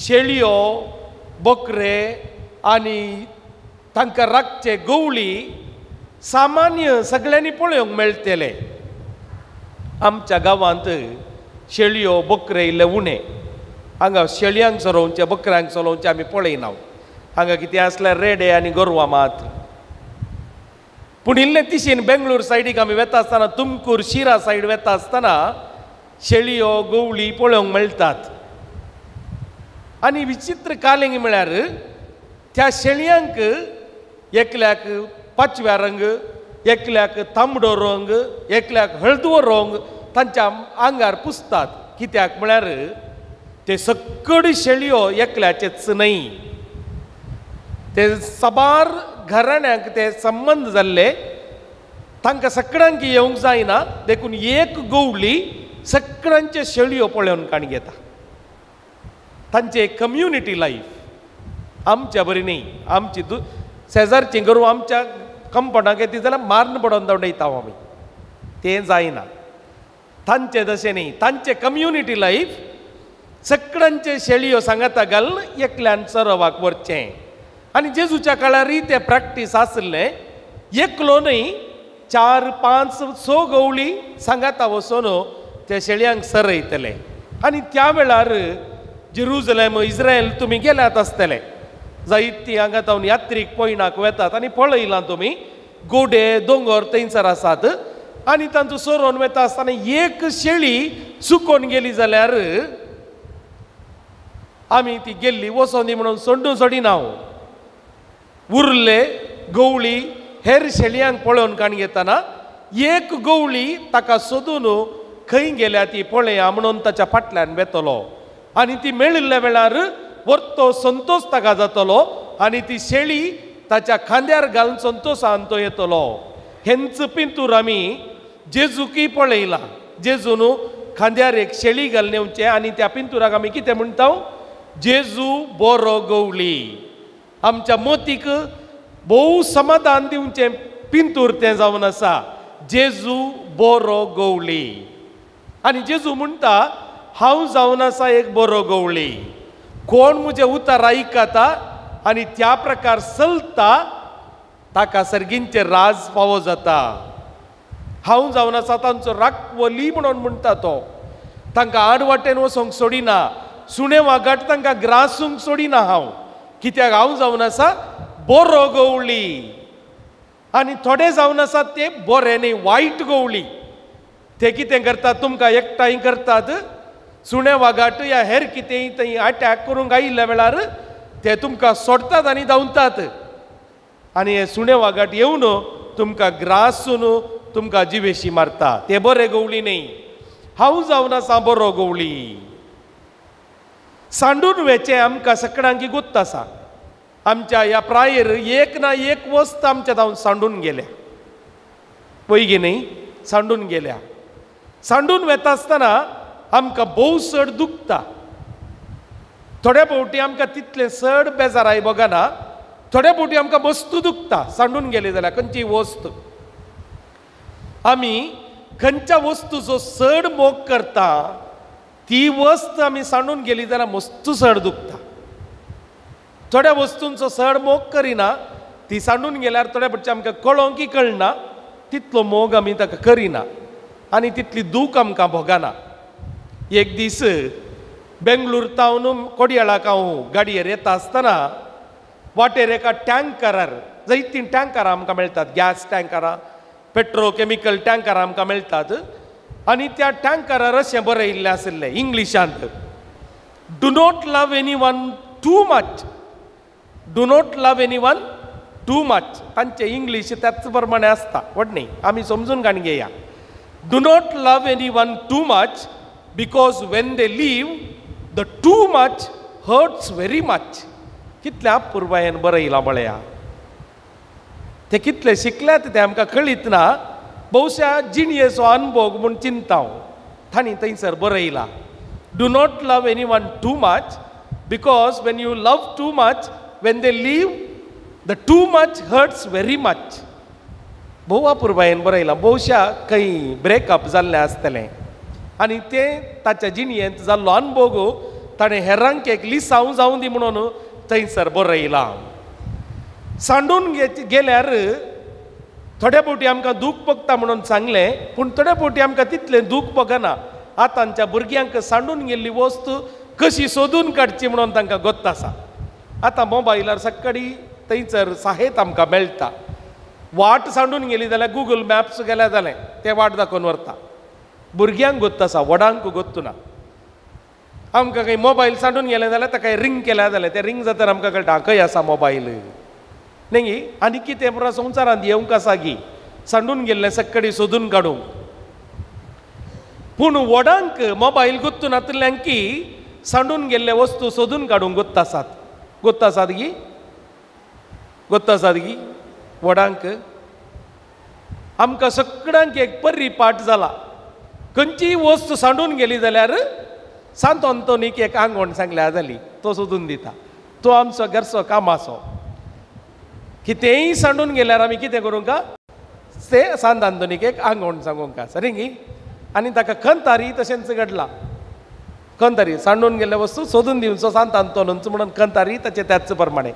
शेळयो बोकरे आनी तांकां राखचे गवळी सामान्य सगळ्यांनी पळोवंक मेळटले आमच्या गांवांत शेळयो बोकरे इल्ले उणे हांगा शेळयांक चरोवचे बकऱ्यांक चलोवचे आमी पळयना हांगा कितें आसल्यार रेडे आनी गोरवां मात पूण इल्ले तिशेन बेंगळूर सायडीक आमी वेता आसतना तुमकूर शिरा सायड वेता आसतना शेळयो गवळी पळोवंक मेळटात आनी विचित्र कालिंग म्हळ्यार त्या शेळयांक एकल्याक पाचव्या रंग एकल्याक तांबडो रंग एकल्याक हळदुवो रंग तांच्या आंगार पुसतात कित्याक म्हळ्यार ते सकड शेळयो एकल्याचेच न्हय ते सबार घराण्यांक ते संबंध जाल्ले तांकां सगळ्यांक येवंक जायना देखून एक गवळी सगळ्यांचे शेळयो पळोवन काणी घेता तांचे कम्युनिटी लायफ आमच्या बरी न्ही आमची शेजारची गोरवां आमच्या कंपाउंडाक येती जाल्यार मारून पडोवन दवडयता आमी तें जायना तांचे तशें न्ही तांचे कम्युनिटी लायफ सगळ्यांचे शेळयो सांगाता घाल एकल्यान चरोवाक व्हरचें आनी जेजूच्या काळारय ते प्रॅक्टीस आसले एकलो न्हय 4, 5, 6 गवळी सांगाता वचून त्या शेळयांक सरयतले आनी त्या वेळार जेरुजलेम इस्रायल तुमी गेल्यात आसतले जायतीं हांगा तावन यात्रीक पयणाक वेतात आनी पळयलां तुमी गोडे दोंगर थंयसर आसात आनी तांचो सोरोन वेता आसतना एक शेळी चुकोवन गेली जाल्यार आमी ती गेल्ली वचोन दी म्हणून सोडून सोडिना उरले गवळी हेर शेळयांक पळोवन काणी घेतना एक गवळी ताका सोदून खंय गेल्या ती पळया म्हणून ताच्या फाटल्यान वेतलो आनी ती मेळिल्ल्या वेळार वर्तो संतोष ताका जातलो आनी ती शेळी ताच्या खांद्यार घालून संतोशान तो येतलो हेंच पिंतूर आमी जेजूकी पळयला जेजून खांद्यार एक शेळी घालून येवचें आनी त्या पिंतुराक आमी कितें म्हणटा जेजू बरो गवळी आमच्या मोतीक भोव समाधान दिवचें पिंतूर तें जावन आसा जेजू बरो गवळी आनी जेजू म्हणटा हांव जावन आसा एक बरो गवळी कोण म्हजें उतर आयकता आनी त्या प्रकार चलता ताका सर्गींचे राज फावो जाता हांव जावन आसा तांचो राखवली म्हणून म्हणटा तो तांकां आडवाटेन वचोंक सोडिना सुणे वागाट तांकां ग्रासूंक सोडिना हांव कित्याक हांव जावन आसा बरो गवळी आनी थोडे जावन आसात ते बरे न्ही वायट गवळी ते कितें करतात तुमकां एकठांय करतात सुणे वागाट या हेर कितेंय थंय अटॅक करूंक आयिल्ल्या वेळार ते तुमकां सोडतात आनी धांवतात आनी हे सुणे वागाट येवन तुमकां ग्रासून तुमकां जिवेशी मारता ते बरे गवळी न्ही हांव जावन आसा बरो गवळी सांडून वेचें आमकां सगळ्यांक गुत्त आसा आमच्या ह्या प्रायर एक ना एक वस्त आमच्या जावन सांडून गेल्या पयगी न्ही सांडून गेल्या सांडून वेता आसतना आमकां भोव चड दुखता थोड्या फावटी आमकां तितलें चड बेजाराय बगना थोड्या फावटी आमकां वस्तू दुखता सांडून गेले जाल्यार खंयची वस्त आमी खंयच्या वस्तूचो चड मोग करता ती वस्त आमी सांडून गेली जाल्यार मस्त चड दुखता थोड्या वस्तूंचो चड मोग करिना ती सांडून गेल्यार थोड्या फावटी आमकां कळोंकय कळना तितलो मोग आमी ताका करिना आनी तितली दूख आमकां भोगना एक दीस बेंगळूर तावन कोडयाळाक हांव गाडयेर येता आसतना वाटेर एका टँकरार जायतीं टँकरां आमकां मेळटात गॅस टँकरां पेट्रोकेमिकल टँकरां आमकां मेळटात आनी त्या टँकरार अशें बरयल्लें आसलें इंग्लिशांत do not love anyone too much do not love anyone too much. तांचे इंग्लीश त्याच प्रमाणे आसता वट न्ही, आमी समजून घेया. Do not love anyone too much because when they leave the too much hurts very much. कितल्या पुरबायेन बरयला बळया. ते कितले शिकल्यात ते आमकां कळीत ना. बहुशा जिणयेचो अनुभव म्हूण चिंता हांव. तांणी थंयसर बरयला do not love anyone too much because when you love too much when they leave the too much hurts very much. भोवा पुरबायेन बरयला. बहुशा खंय ब्रेकअप जाल्लें आसतलें आनी तें ताच्या जिणयेंत जाल्लो अनुभव ताणें हेरांक एक लिसांव जावं दी म्हणून थंयसर बरयला. सांडून गेल्यार थोड्या फावटी आमकां दूख भोगता म्हणून सांगलें, पूण थोड्या फावटी आमकां तितलें दूख भोगना. आतांच्या भुरग्यांक सांडून गेल्ली वस्त कशी सोदून काडची म्हणून तांकां गोत्त आसा. आतां मोबायलार सक्कडी थंयसर साहेत आमकां मेळटा. वाट सांडून गेली जाल्यार गुगल मॅप्स गेल्या जालें तें वाट दाखोवन व्हरता. भुरग्यांक गोत्त आसा, व्हडांक गोत्तू ना. आमकां खंय मोबायल सांडून गेलें जाल्यार ताका रिंग केल्या जाल्यार तें रिंग जाता आमकां कळटा खंय आसा मोबायल न्ही. आनी कितें पुरो संवसारांत येवंक आसा गी सांडून गेल्लें सक्कडी सोदून काडूंक. पूण व्हडांक मोबायल गोत्तू नातल्यांक की सांडून गेल्ले वस्तू सोदून काडूंक गोत्त आसात. गोत्त आसात गी, गोत्त आसात गी व्हडांक. आमकां सगळ्यांक एक पर्री पाठ जाला. खंयचीय वस्त सांडून गेली जाल्यार सांत अंतोनीक एक आंगवण सांगल्या जाली, तो सोदून दिता. तो आमचो घरचो कामाचो. कितेंय सांडून गेल्यार आमी कितें करूंक ते सांत अंतोनीक एक आंगवण सांगूंक आसा रे. आनी ताका खंतारी तशेंच घडला. खंतारी सांडून गेल्ले वस्तू सोदून दिवचो सांत अंतोनूच म्हणून खंतारी ताचे त्याच प्रमाणे.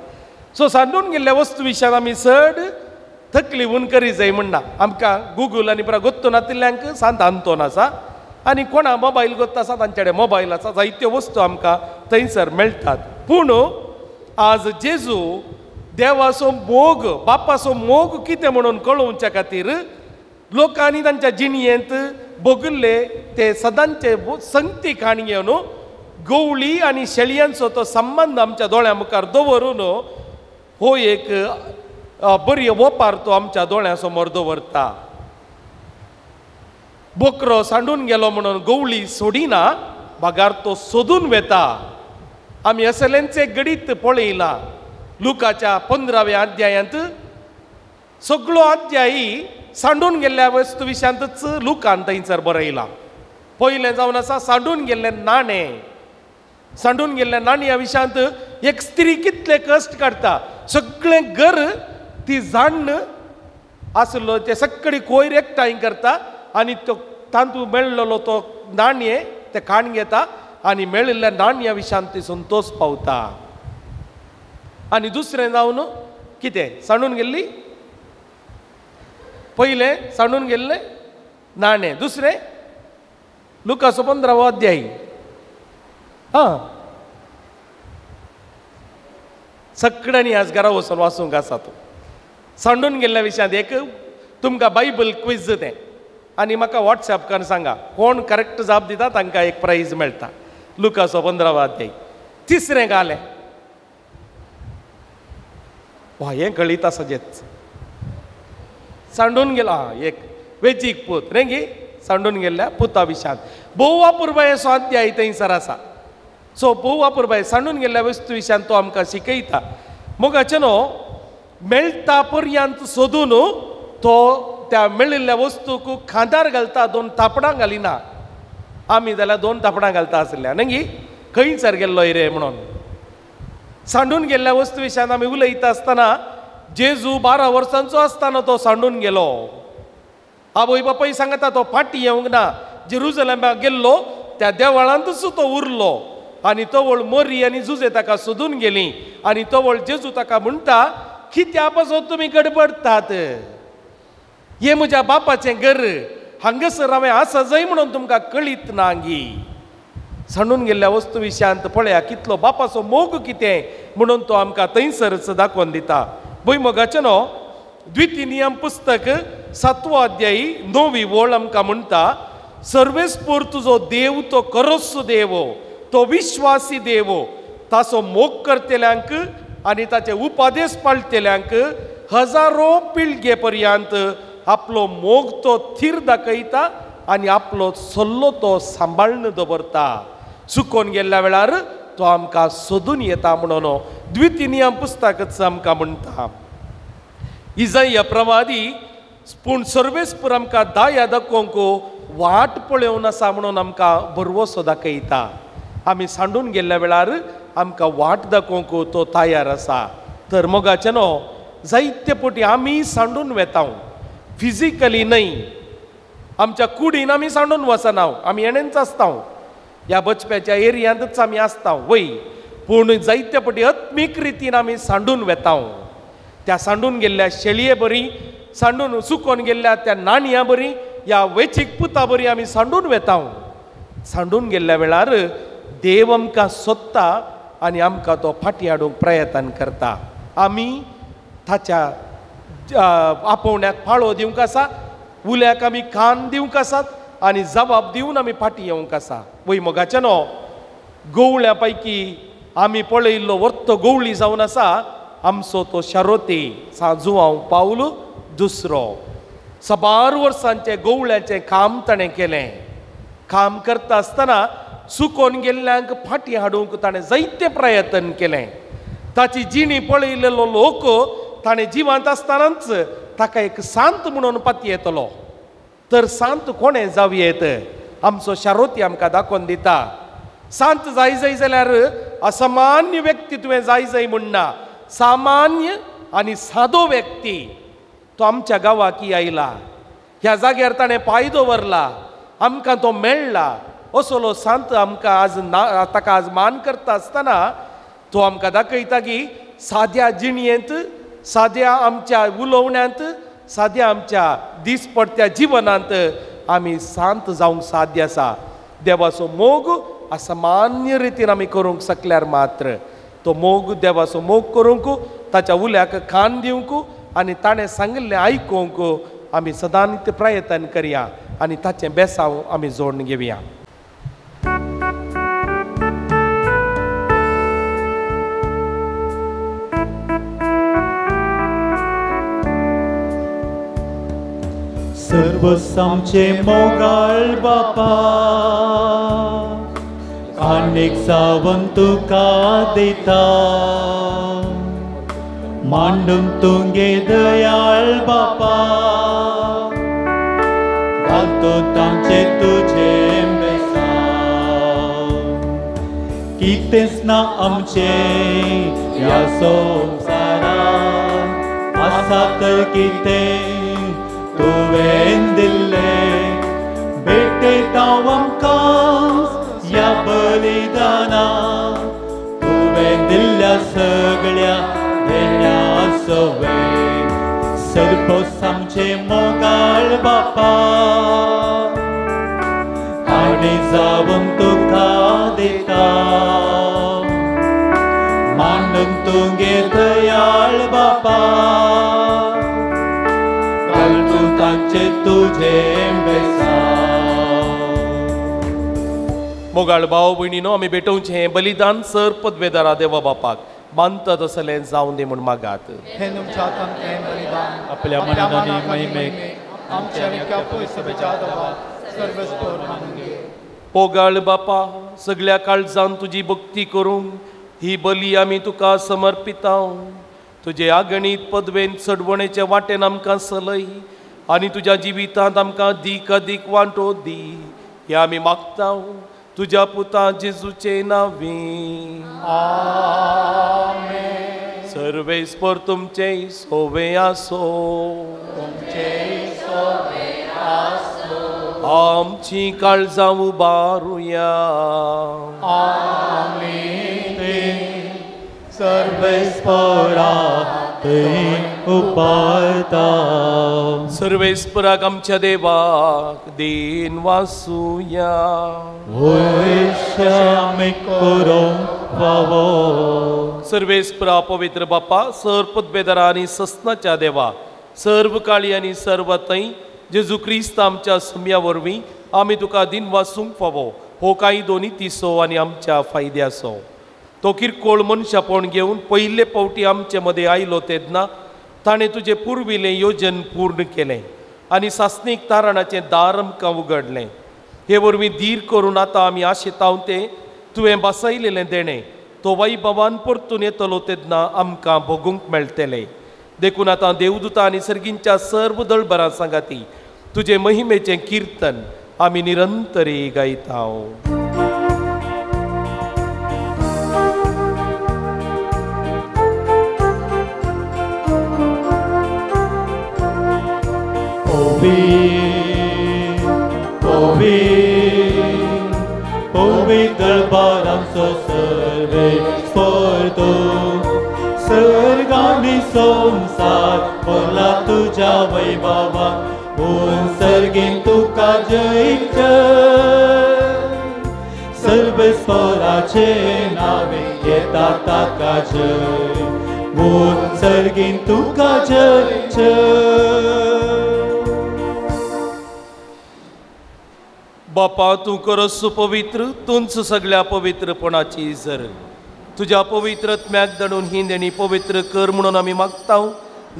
सो सांडून गेल्ल्या वस्तू विशयान आमी चड तकली उन करी जाय म्हणना. आमकां गुगल आनी पुरा गोत्तू नातिल्ल्यांक सांत अंतोन आसा आनी कोणा मोबायल गोत्त आसा तांचे कडेन मोबायल आसा. जायत्यो वस्तू आमकां थंयसर मेळटात. पूण आज जेजू देवाचो मोग, बापाचो मोग कितें म्हणून कळोवच्या खातीर लोकांनी तांच्या जिणयेंत भोगिल्ले ते सदांचे संगती काणी घेवन गवळी आनी शेळयांचो तो संबंद आमच्या दोळ्या मुखार दवरून हो एक बरी ओपार तो आमच्या दोळ्या समोर दवरता. बोकरो सांडून गेलो म्हणून गवळी सोडिना, भागार तो सोदून वेता. आमी असलेंच एक गडीत पळयला लुकाच्या 15व्या अध्यायांत. सगळो अध्यायी सांडून गेल्ल्या वस्तू विशयांतच लुकान थंयसर बरयला. पयलें जावन आसा सांडून गेल्लें नाणें. सांडून गेल्ल्या नाण्या विशयांत एक स्त्री कितले कश्ट काडटा. सगळें घर ती जाण्ण आसलो ते सगळी कोयर एकठांय करता आनी तो तांतूळ मेळ्ळलो तो नाणये ते खाण घेता आनी मेळिल्ल्या नाण्या विशयान ती संतोश पावता. आनी दुसरें जावन कितें सांडून गेल्ली, पयलें सांडून गेल्लें नाणें, दुसरें लुकाचो 15वो अध्याय. सगळ्यांनी आज घरा वचून वाचूंक आसा. तो सांडून गेल्ल्या विशयांत एक तुमकां बायबल क्विज तें आनी म्हाका वॉट्सॅप करून सांगा. कोण करेक्ट जाप दिता तांकां एक प्रायज मेळटा. लुकाचो 15वो अध्याय. तिसरें घालें. वा हें कळीत आसा जेच. सांडून गेला एक वेचीक पूत रेंगी सांडून गेल्ल्या पुता विशयांत भोवा पुरबायेचो अध्याय थंयसर आसा. सो भोवा पुरबाय सांडून गेल्ल्या वस्तू विशयांत तो आमकां शिकयता. मोगाचे न्हू मेळटा पर्यंत सोदून तो त्या मेळिल्ल्या वस्तूक खांदार घालता. 2 थापडां घालिना. आमी जाल्यार 2 थापडां घालता आसल्या न्ही खंयसर गेल्लो रे म्हणून. सांडून गेल्ल्या वस्तू विशयांत आमी उलयता आसतना जेजू 12 वर्सांचो आसतना तो सांडून गेलो. आवय बापाय सांगता तो फाटी येवंक ना. जेरुजलेमाक गेल्लो त्या देवळांतच तो उरलो आनी तवळ मोरी आनी जुजे ताका सोदून गेली आनी तवळ जेजू ताका म्हणटा कित्या पासून तुमी गडबडटात. हे म्हज्या बापाचें घर, हांगासर हांवें आसा जंय म्हणून तुमकां कळीत ना गी. सांडून गेल्ल्या वस्तू विशयांत पळया कितलो बापाचो मोग कितें म्हणून तो आमकां थंयसरच दाखोवन दिता. भुंयमोगाचें न्हू द्वितीनियम पुस्तक 7वो अध्याय 9वी ओळ आमकां म्हणटा सर्वेस्पोर तुजो देव तो खरोच देव, तो विश्वासी देव, ताचो मोग करतल्यांक आनी ताचे उपादेश पाळटल्यांक हजारो पिळगे पर्यंत आपलो मोग तो थीर दाखयता आनी आपलो सल्लो तो सांबाळून दवरता. चुकोवन गेल्ल्या वेळार तो आमकां सोदून येता म्हणून द्वितीय पुस्तकच आमकां म्हणटा. इजाया प्रवादी पूण सर्वेस्पर आमकां दाया दाखोवंक वाट पळोवन आसा म्हणून आमकां बरवसो दाखयता. आमी सांडून गेल्ल्या वेळार आमकां वाट दाखोवंक तो तयार आसा. तर मोगाचे न्हू जायते फावटी आमी सांडून वेता, फिजिकली न्हय, आमच्या कुडीन आमी सांडून वचना, आमी एणेच आसता, ह्या बचप्याच्या एरियांतच आमी आसता वय, पूण जायते फावटी आत्मीक रितीन आमी सांडून वेता. त्या सांडून गेल्ल्या शेळये बरी, सांडून चुकोवन गेल्ल्या त्या नाणयां बरी, ह्या वेचीक पुता बरी आमी सांडून वेता. सांडून गेल्ल्या वेळार देव आमकां सोदता आनी आमकां तो फाटीं हाडूंक प्रयत्न करता. आमी ताच्या आपोवण्याक फाळो दिवंक आसा, उल्याक आमी कान दिवंक आसात आनी जबाब दिवन आमी फाटीं येवंक आसा. वय मोगाचे न्हू गवळ्या पैकी आमी पळयल्लो वर्तो गवळी जावन आसा आमचो तो शारोते सांजुआंव पावल दुसरो. 12 वर्सांचे गवळ्याचें काम ताणें केलें. काम करता आसतना चुकोवन गेल्ल्यांक फाटीं हाडूंक ताणें जायते प्रयत्न केले. ताची जिणी पळयलेलो लोक ताणें जिवंत आसतनाच ताका एक सांत म्हणून पाती येतलो. तर सांत कोणें जावयेत आमचो शारोती आमकां दाखोवन दिता. सांत जाय जाल्यार असामान्य व्यक्ती तुवें जाय म्हणना, सामान्य आनी सादो व्यक्ती तो आमच्या गांवाक आयला. ह्या जाग्यार ताणें पांय दवरला, आमकां तो मेळ्ळा. असलो सांत आमकां आज ताका आज मान करता आसतना तो आमकां दाखयता की साद्या जिणयेंत, साद्या आमच्या उलोवण्यांत, साद्या आमच्या दिसपडत्या जिवनांत आमी सांत जावंक साध्य आसा. देवाचो मोग असामान्य रितीन आमी करूंक शकल्यार मात्र तो मोग, देवाचो मोग करूंक, ताच्या उल्याक कान दिवंक आनी ताणें सांगिल्लें आयकूंक आमी सदांच प्रयत्न करया आनी ताचें बेसांव आमी जोडून घेवया. सर्वस आमचे मोगाळ बापा, अनेक सावन तुका दिता, मांडून तुंगे दयाळ बापा, घालतो तांचे तुझे बेसांव. कितेंच ना आमचे ह्या संवसारांत, आसा तर कितें तुवें दिल्लें, भेटयता आमकां ह्या बलिदाना, तुवें दिल्ल्या सगळ्या देण्या सवें. सर्पोस आमचे मोगाळ बापा, आनी जावन तुका दिता, मांडून तुगे दयाळ बापा, तांचे तुझे बेसांव. मोगाळ भाव भयणीनो, आमी भेटोवचें बलिदान सर पदवेदारा देवा बापाक मानता तसलें जावं दी म्हूण मागात. आपल्या मनान आनी महिमेक मोगाळ बापा, सगळ्या काळजान तुजी भक्ती करूंक ही बली आमी तुका समर्पिता. तुजे आगणीत पदवेन चडवणेच्या वाटेन आमकां चलय आनी तुज्या जिवितांत आमकां दीक अदीक वांटो दी, हे आमी मागता तुज्या पुता जेजूचे नांवी. आमेन. सर्वेस्पर तुमचे सोवे आसो, आमची काळजां उबारुया. सर्वेस्परा उपारता, सर्वेस्पराक आमच्या देवाक दिन वासुया. आमी करूं फावो. सर्वेस्परा पवित्र बापा, सर पदवेदारा आनी सस्नाच्या देवा, सर्व काळी आनी सर्व थंय जेजू क्रिस्त आमच्या सुम्या वरवीं आमी तुका दिन वासूंक फावो. हो काही दोनी तिसो आनी आमच्या फायद्याचो. तो किरकोळ मनशापण घेवन पयले फावटी आमचे मदें आयलो तेन्ना ताणें तुजें पुर्विलें योजन पूर्ण केलें आनी सासणीक तारणाचें दार आमकां उगडलें. हे वरवीं धीर करून आतां आमी आशेताव तें तुवें बसयलेलें देणें तो वैभवान परतून येतलो तेन्ना आमकां भोगूंक मेळटलें. देखून आतां देवदूतां आनी सर्गींच्या सर्व दळबरां सांगाती तुजें महिमेचें किर्तन आमी निरंतरी गायताव. Păvit dărbaramso सर्वे स्फोर्तो सर्गांनी संसार पडला तुझ्या वैभवा ऊन सर्गीन तुका जैत सर्व स्फोराचे नावे येता ताका जय ऊन सर्गीन तुका जैत. बापा तूं करस सुपवित्र तूंच सगळ्या पवित्रपणाची झर. तुज्या पवित्रत्म्याक दडून ही देणी पवित्र कर म्हणून आमी मागताव.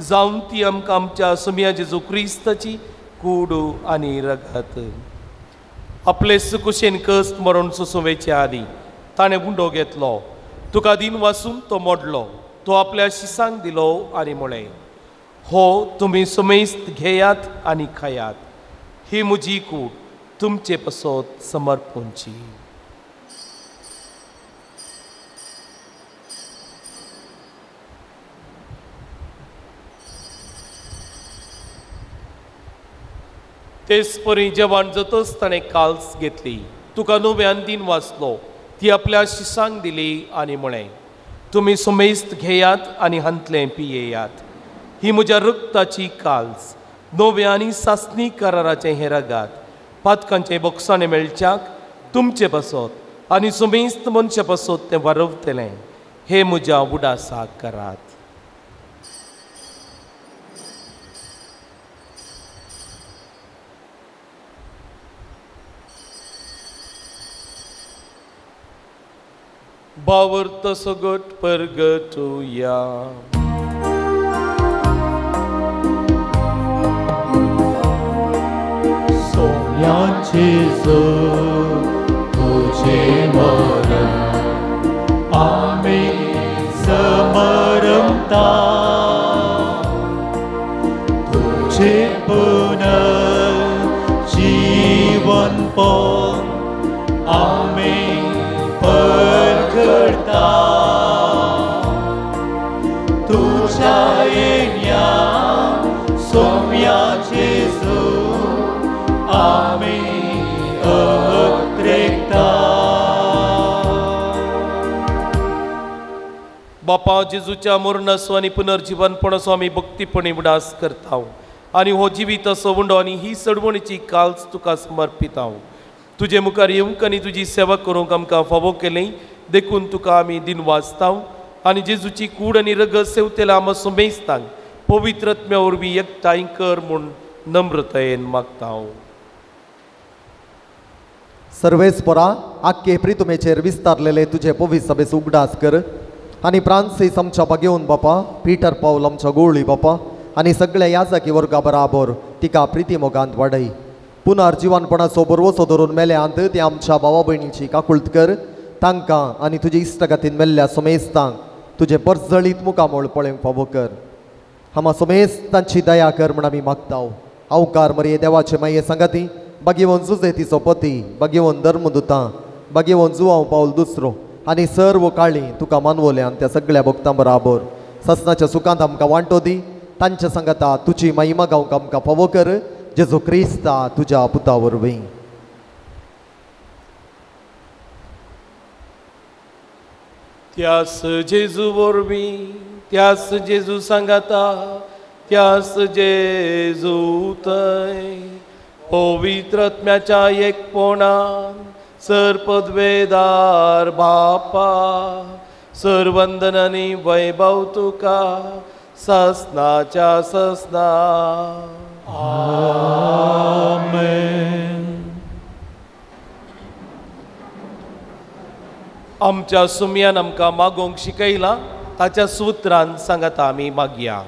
जावन ती आमकां आमच्या सुम्या जेजू क्रिस्ताची कूड आनी रगत. आपले सुकुशेन कस्त मरण सुसुवेच्या आदी ताणें गुंडो घेतलो. तुका दिन वासून तो मोडलो. तो आपल्या शिसांक दिलो आनी म्हळें हो तुमी सुमेस्त घेयात आनी खायात. ही म्हजी कूड तुमचे पसोत समर्पूंची. तेच परी जेवण जातच ताणें काल्स घेतली. तुका नव्यान दिन वाचलो. ती आपल्या शिसांक दिली आनी म्हळें तुमी सुमेस्त घेयात आनी हंतलें पियेयात. ही म्हज्या रक्ताची काल्स नव्या आनी सासणी कराराचें हें रगात. पातकांचे बोक्साणे मेळच्याक तुमचे बसत आनी सुमेस्त मनशा बसत तें वारवतलें. हे म्हज्या उडासाक करात. बावर्त सगट परगटुया. Jezu, तुझे मरण आम्ही समरमता तुझे पुनर्जीवन पण आम्ही परगडता. तुझ्या येण्या सोम्या जेजू आम्ही अत्रेकता. बापा जेजूच्या मरणाचो आनी पुनर्जीवनपणाचो आमी भक्तीपणी उडास करता आनी हो जिवीत असो उंडो आनी ही सडवणीची काल्स तुका समर्पिता. तुजे मुखार येवंक आनी तुजी सेवा करूंक आमकां फावो केलें. देखून तुका आमी दिन वाचता आनी जेजूची कूड आनी रगत सेवतेला आम सुमेस्तांक पवित्रत्म्या वरवीं एकठांय कर म्हूण नम्रतायेन मागता. सर्वेस्परा आख्खे प्रितुमेचेर विस्तारलेले तुझे पवित्र सभेस उगडास कर आनी फ्रांसीस आमच्या बागेवन बापा पिटर पावल आमच्या गोळी बापा आनी सगळ्या याजकी वर्गा बराबर तिका प्रिती मोगांत वाडय. पुनर्जीवनपणाचो बरवसो धरून मेल्यांत ते आमच्या भावा भयणीची काकुळट कर. तांकां आनी तुजे इश्टगतीन मेल्ल्या सुमेस्तांक तुजे परजळीत मुखामोळ पळोवंक फावो कर. हांव सुमेस्तांची दया कर म्हण आमी मागता. अवकार मरे देवाचे माये सांगाती बागेवन जुजे तिचो पती बागेवन धर्मदुतां बागेवन जुवांव पावल दुसरो आनी सर्व काळी तुका मानवल्यान त्या सगळ्या भक्तां बराबर ससनाच्या सुखांत आमकां वांटो दी. तांच्या सांगाता तुजी महिमा गावंक आमकां फावो कर. जेजू क्रिस्ता तुज्या पुता वरवीं. त्यास जेजू वरवीं त्यास जेजू सांगाता त्यास जेजू थंय पवित्रत्म्याच्या एकपणान सरपदवेदार बापा सर्वंदनांनी वैभव तुका ससनाच्या ससना. आमेन. आमच्या सुमयान आमकां मागोवंक शिकयला ताच्या सुत्रान सांगता आमी मागया.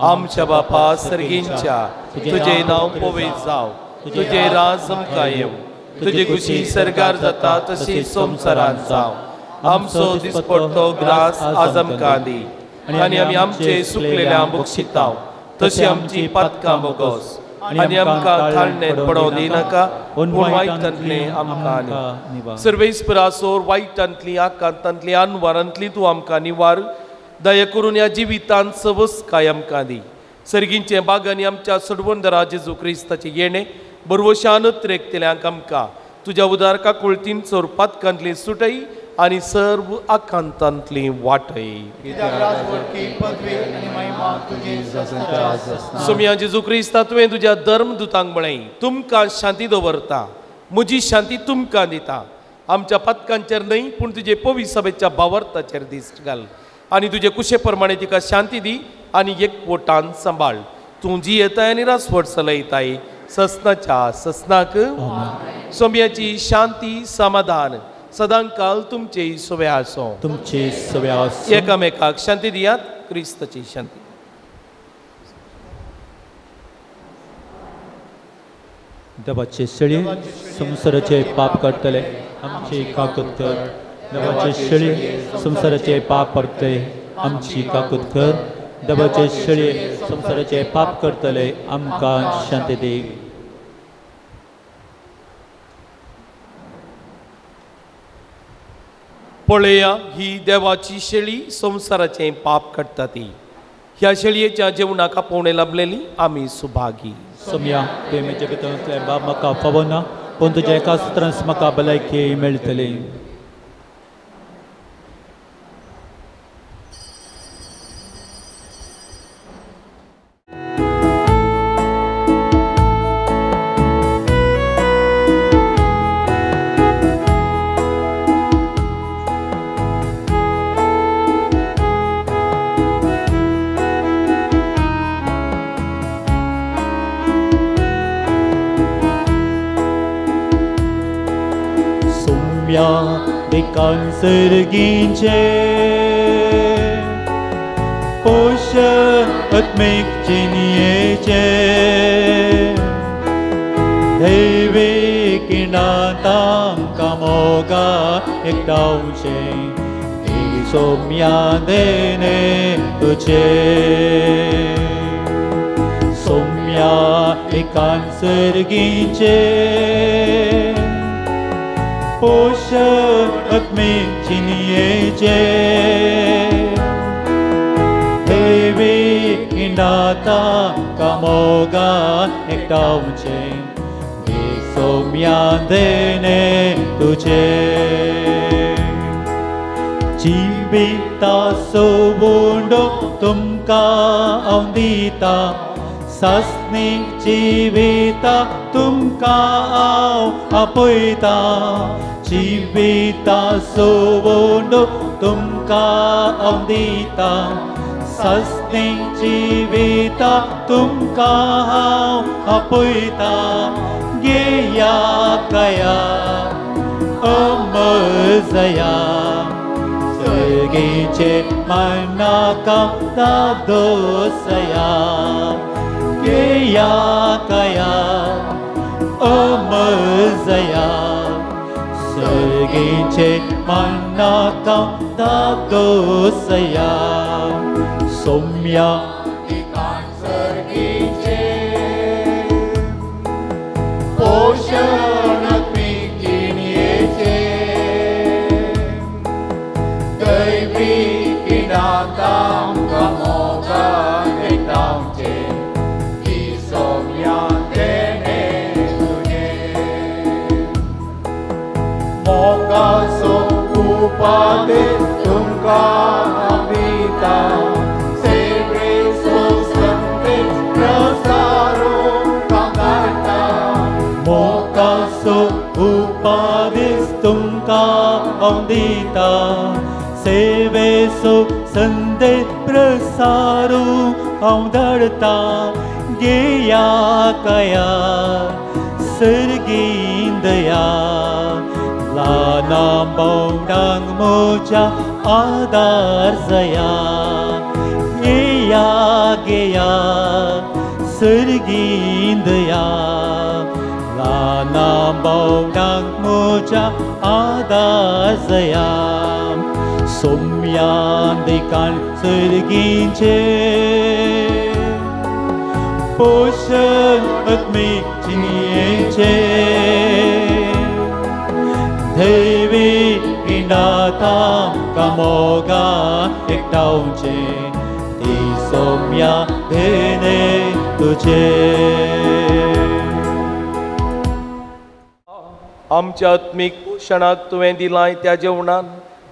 आमच्या बापा सर्गींच्या तुझे नांव पवित्र जाव, तुझे राज आमकां येव, तुझी कुशी सरकार जाता तशी संवसारांत जाव. आमचो दिसपडटो ग्रास आज आमकां दी, आनी आमी आमचे सुकलेल्या बक्षिताव तशी आमची पातकां बोगोस, आनी आमकां थाळणेंत पडोवं दिनाका, पूण वायटांतले आमकां निवार. सर्वेस्परासोर वायटांतली आकांतांतली अनवरांतली तूं आमकां निवार. दया करून ह्या जिवितांत सवस काय आमकां दी. सर्गींचे बागांनी आमच्या सडवंदरा जेजू क्रिस्ताचे येणे बरवशान त्रेकतल्यांक आमकां तुज्या उदार काकुळतीन चोर पातकांतली सुटय आनी सर्व आकांतांतली वाटय. सुमया जेजू क्रिस्ता तुवें तुज्या धर्मदुतांक म्हळें तुमकां शांती दवरता, म्हजी शांती तुमकां दिता. आमच्या पातकांचेर न्हय पूण तुजे पवित्र सभेच्या भावार्थाचेर दिश्ट घाल, आनी तुजे कुशे प्रमाणे तिका शांती दी आनी एकवटान सांबाळ. तूं जी येताय आनी रासवट चलयताय ससनाच्या ससनाक. सोम्याची शांती समाधान सदांकाल तुमचे सोबे आसो. तुमचे सोबे आसो. एकामेकाक शांती दियात. क्रिस्ताची शांती. देवाचे शेळये संसाराचे पाप करतले आमची काकूत कर. देवाचे शेळये संसाराचे पाप करतले आमची काकूत कर. देवाचे शेळये संसाराचे पाप करतले आमकां शांती दी. पळया ही देवाची शेळी संसाराचे पाप काडटा ती. ह्या शेळयेच्या जेवणाक आपोवणे लाभलेली आमी सुभागी. सोम्या तुवें म्हजे भितरूंतले बाब म्हाका फावो ना, पूण तुज्या एका सुत्रांस म्हाका भलायकी मेळटली. Dekan sergince Poşa ötmek ciniyece Devi kinatang kamoga ekdauce Isomya dene tuce Somya dekan sergince Poşa ötmek ciniyece Devi indata kamoga ekdauce Isomya dene tuce Jivita sobundo tumka aundita Sasni jivita tumka apoita Jivita sobundo tumka aundita Sasni jivita tumka apoita Geya kaya amazaya Sergice manakam dadosaya Geya kaya amazaya Sergice manakam dadosaya Somya Dekan sergice Poşanat mikiniece Devi kinatam kamoga ekdauce Isomya dene tuye Moga so upade tumka amita Sevre so sante prasaro kangata Moka so upadis tumka aundita Seve so sande prasaru aundarta Geya kaya sergindaya ल्हान भावंडांक म्हज्या आदार जया येया गेया सर्गींद या ल्हान भावंडांक म्हज्या आदार जया सोम्यान देखान सर्गींचे पोषण आत्मीक जिणेचे दैवी इनाता कामोगा एकटावचे ती सोम्या देणे तुझे आमच्या आत्मीक पोशणाक तुवें दिलाय त्या जेवणान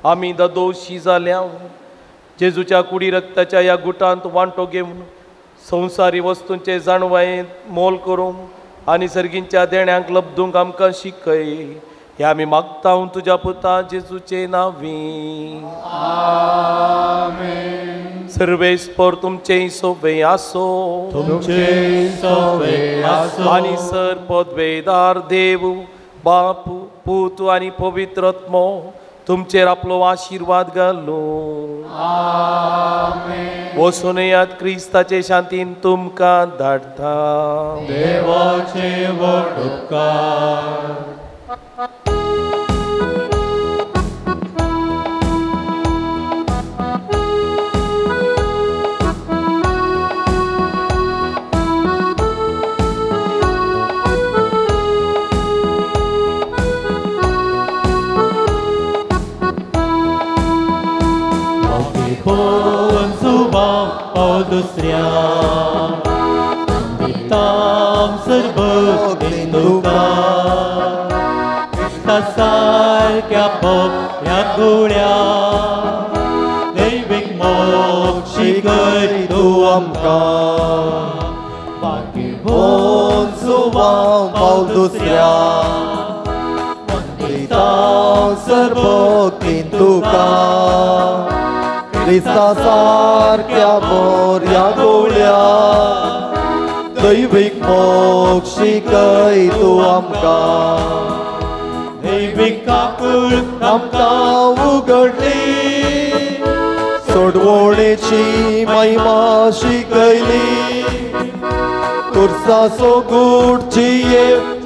आमी दोशी जाल्या जेजूच्या कुडी रक्ताच्या ह्या गुटांत वांटो घेवन संवसारी वस्तूंचे जाणवायेंत मोल करूंक आनी सर्गींच्या देण्यांक लब्धूंक आमकां शिकय हे आमी मागता तुज्या पुता जेजूचे नांवी आमेन. सर्वेस्पर तुमचे सोबे आसो तुमचे सोबे आसो आनी सर पदवेदार देव बाप पूत आनी पवित्र आत्मो तुमचेर आपलो आशीर्वाद घालो आमेन. वचून येयात क्रिस्ताचे शांतीन तुमकां धाडटा देवाचे व्हड उपकार Pon suba o dusria Tam serbet induka Tasar kya pop ya gulia Deivik mokshi kai tu amka Baki pon suba o dusria Tam serbet induka Krista सारख्या मोर्या गोळ्या दैविक मोक्षी कै तू आमकां दैविक काकूळ आमकां उगडली सोडवणेची महिमा शिकयली तुरसा सोगूट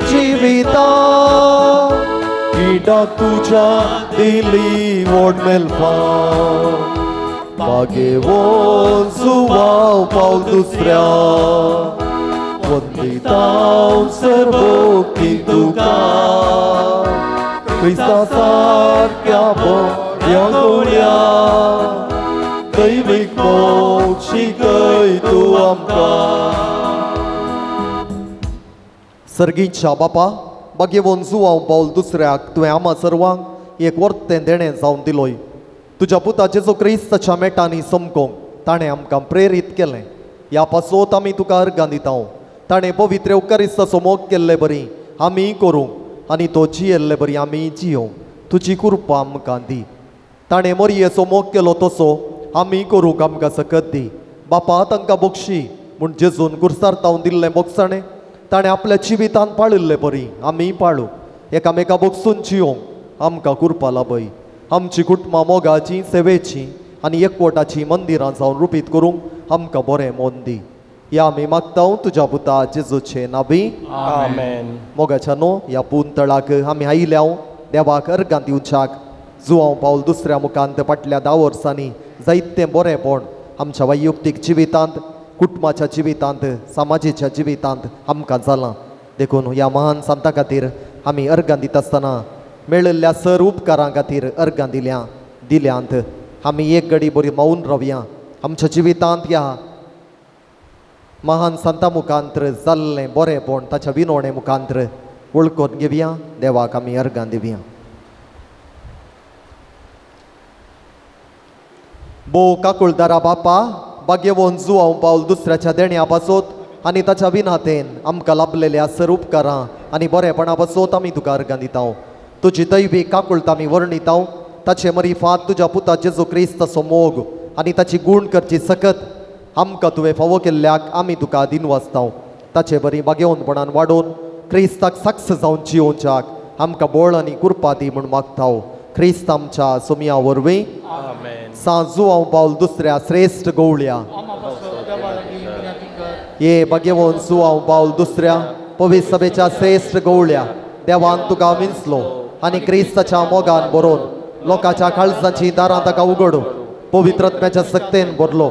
जिविता किडाक तुझ्या दिली व्हड मेलपां मागे वोन सुवाव पावल दुसऱ्या वंदितांव सर्वोक्ती तुका क्रिस्ता सारक्या बऱ्या गोळ्या दैविक मोक्ष शिकय तू आमकां सर्गीच्या बापा मागे वोन सुवाव पावल दुसऱ्याक तुवें आम्हा सर्वांक एक वर्तें देणें जावन दिलोय तुझ्या पुता जेजू क्रिस्ताच्या मेटांनी समकोंक ताणें आमकां प्रेरीत केलें ह्या पासोत आमी तुका अर्गां दिता ताणें पवित्र उक्कारिस्ताचो मोग केल्ले बरी आमी करूंक आनी तो जियेल्ले बरी आमी जियोंक तुजी कृपा आमकां दी ताणें मरियेचो मोग केलो तसो आमी करूंक आमकां सकत दी बापा तांकां बक्षी म्हूण जेजून कुर्सार्तावन दिल्लें मोगसाणें ताणें आपल्या जिवितांत पाळिल्लें बरी आमी पाळूं एकामेका बगसून जियोंक आमकां कृपा लाभय आमची कुटुंबां मोगाची सेवेची आनी एकवटाची मंदिरां जावन रुपीत करूंक आमकां बरें मोन दी या आमी मागता तुज्या पुता जेजूचे नांवी आमेन. मोगाच्या न्हू ह्या पुंतळाक आमी आयल्या देवाक अर्गां दिवच्याक जुवांव पावल दुसऱ्या मुखांत फाटल्या 10 वर्सांनी जायतें बरेंपण आमच्या वैयक्तीक जिवितांत कुटुंबाच्या जिवितांत समाजीच्या जिवितांत आमकां जालां देखून ह्या महान संता खातीर आमी अर्गां दिता आसतना मेळिल्ल्या सर उपकारां खातीर अर्गां दिल्यांत आमी एक घडी बरी मौन रावया आमच्या जिवितांत ह्या महान संता मुखांत्र जाल्लें बरेंपण ताच्या विनवणे मुखांत्र वळखून घेवया देवाक आमी अर्गां दिवया बो काकुळदारा बापा भाग्यवंत जुवांव पावल दुसऱ्याच्या देण्या पासोत आनी ताच्या विनातेन आमकां लाभलेल्या सर उपकारां आनी बरेपणा पासोत आमी तुका अर्गां दिता तुजी दैवी काकुळटा आमी वर्णिता ताचे मरिफात तुज्या पुता जेजू क्रिस्ताचो मोग आनी ताची गूण करची सकत आमकां तुवें फावो केल्ल्याक आमी तुका दिनवासता ताचे बरी भाग्यवंतपणान वाडोवन क्रिस्ताक साक्ष जावन जियोवच्याक आमकां बळ आनी कृपा दी म्हूण मागता क्रिस्त आमच्या सुमया वरवीं आमेन. सांजू हांव पावल दुसऱ्या श्रेष्ठ गवळ्या ये भाग्यवन सु हांव पावल दुसऱ्या पवित्र सभेच्या श्रेष्ठ गवळ्या देवान तुका विंचलो आनी क्रिस्ताच्या मोगान बरोवन लोकांच्या काळजांची दारां ताका उगडू पवित्रत्म्याच्या सक्तेन भरलो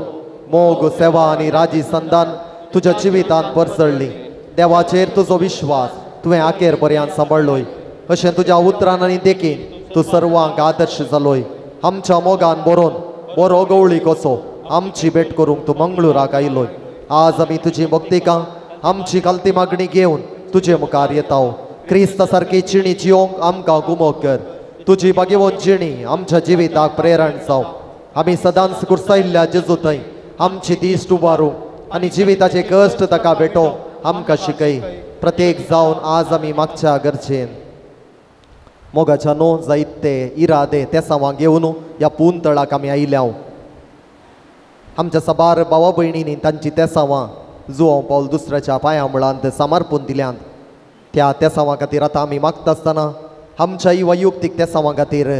मोग सेवा आनी राजी संदान तुज्या जिवितांत परसळ्ळी देवाचेर तुजो विश्वास तुवें आखेर पर्यंत सांबाळलोय अशें तुज्या उतरान आनी देखीन तूं सर्वांक आदर्श जालोय आमच्या मोगान बरोवन बरो गवळी कसो आमची भेट करूंक तूं मंगळुराक आयलोय आज आमी तुजी भक्तिका आमची खालती मागणी घेवन तुजे मुखार येता क्रिस्ता सारकी जिणी जियोंक आमकां गुमोग कर तुजी भाग्यवन जिणी आमच्या जिविताक प्रेरण जावं आमी सदांच कुर्सायिल्ल्या जेजू थंय आमची दिश्ट उबारूंक आनी जिविताचे कश्ट ताका भेटोवंक आमकां शिकय प्रत्येक जावन आज आमी मागच्या गरजेन मोगाच्या न्हू जायते इरादे त्या सावां घेवन ह्या पून तळाक आमी आयल्या आमच्या साबार भावा भयणींनी तांची त्या सावां जो हांव पावल दुसऱ्याच्या पांया मुळांत समर्पण दिल्यांत त्या सावां खातीर आतां आमी मागता आसतना आमच्याय वैयक्तीक त्या सावां खातीर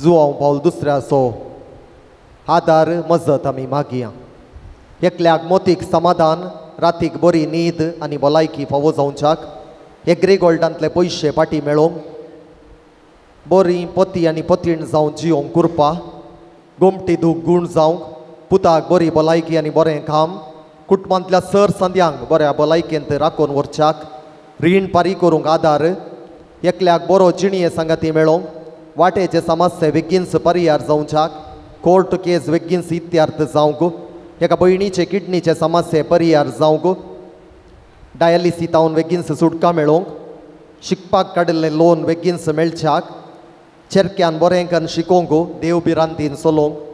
जो हांव पावल दुसऱ्याचो आदार मजत आमी मागया एकल्याक मोतीक समाधान रातीक बरी न्हीद आनी भलायकी फावो जावच्याक एग्रीगोल्डांतले पयशे पाटी मेळोवंक बरी पती आनी पतीण जावं जियोंक कुरपा गोमटी दूख गूण जावंक पुताक बरी भलायकी आनी बरें काम कुटुंबांतल्या सर संद्यांक बऱ्या भलायकेंत राखून व्हरच्याक रीण पारी करूंक आदार एकल्याक बरो जिणये सांगाती मेळोवंक वाटेचे समस्या बेगीनच पर्याय जावच्याक कोर्ट केस बेगीनच इत्यार्थ जावंक एका भयणीचे किडनीचे समस्या पर्याय जावंक डायलिसिसांत बेगीनच सुटका मेळोवंक शिकपाक काडिल्लें लोन बेगीनच मेळच्याक चेरक्यान बरें करून शिकोवंक देव बिरांतीन चलोवंक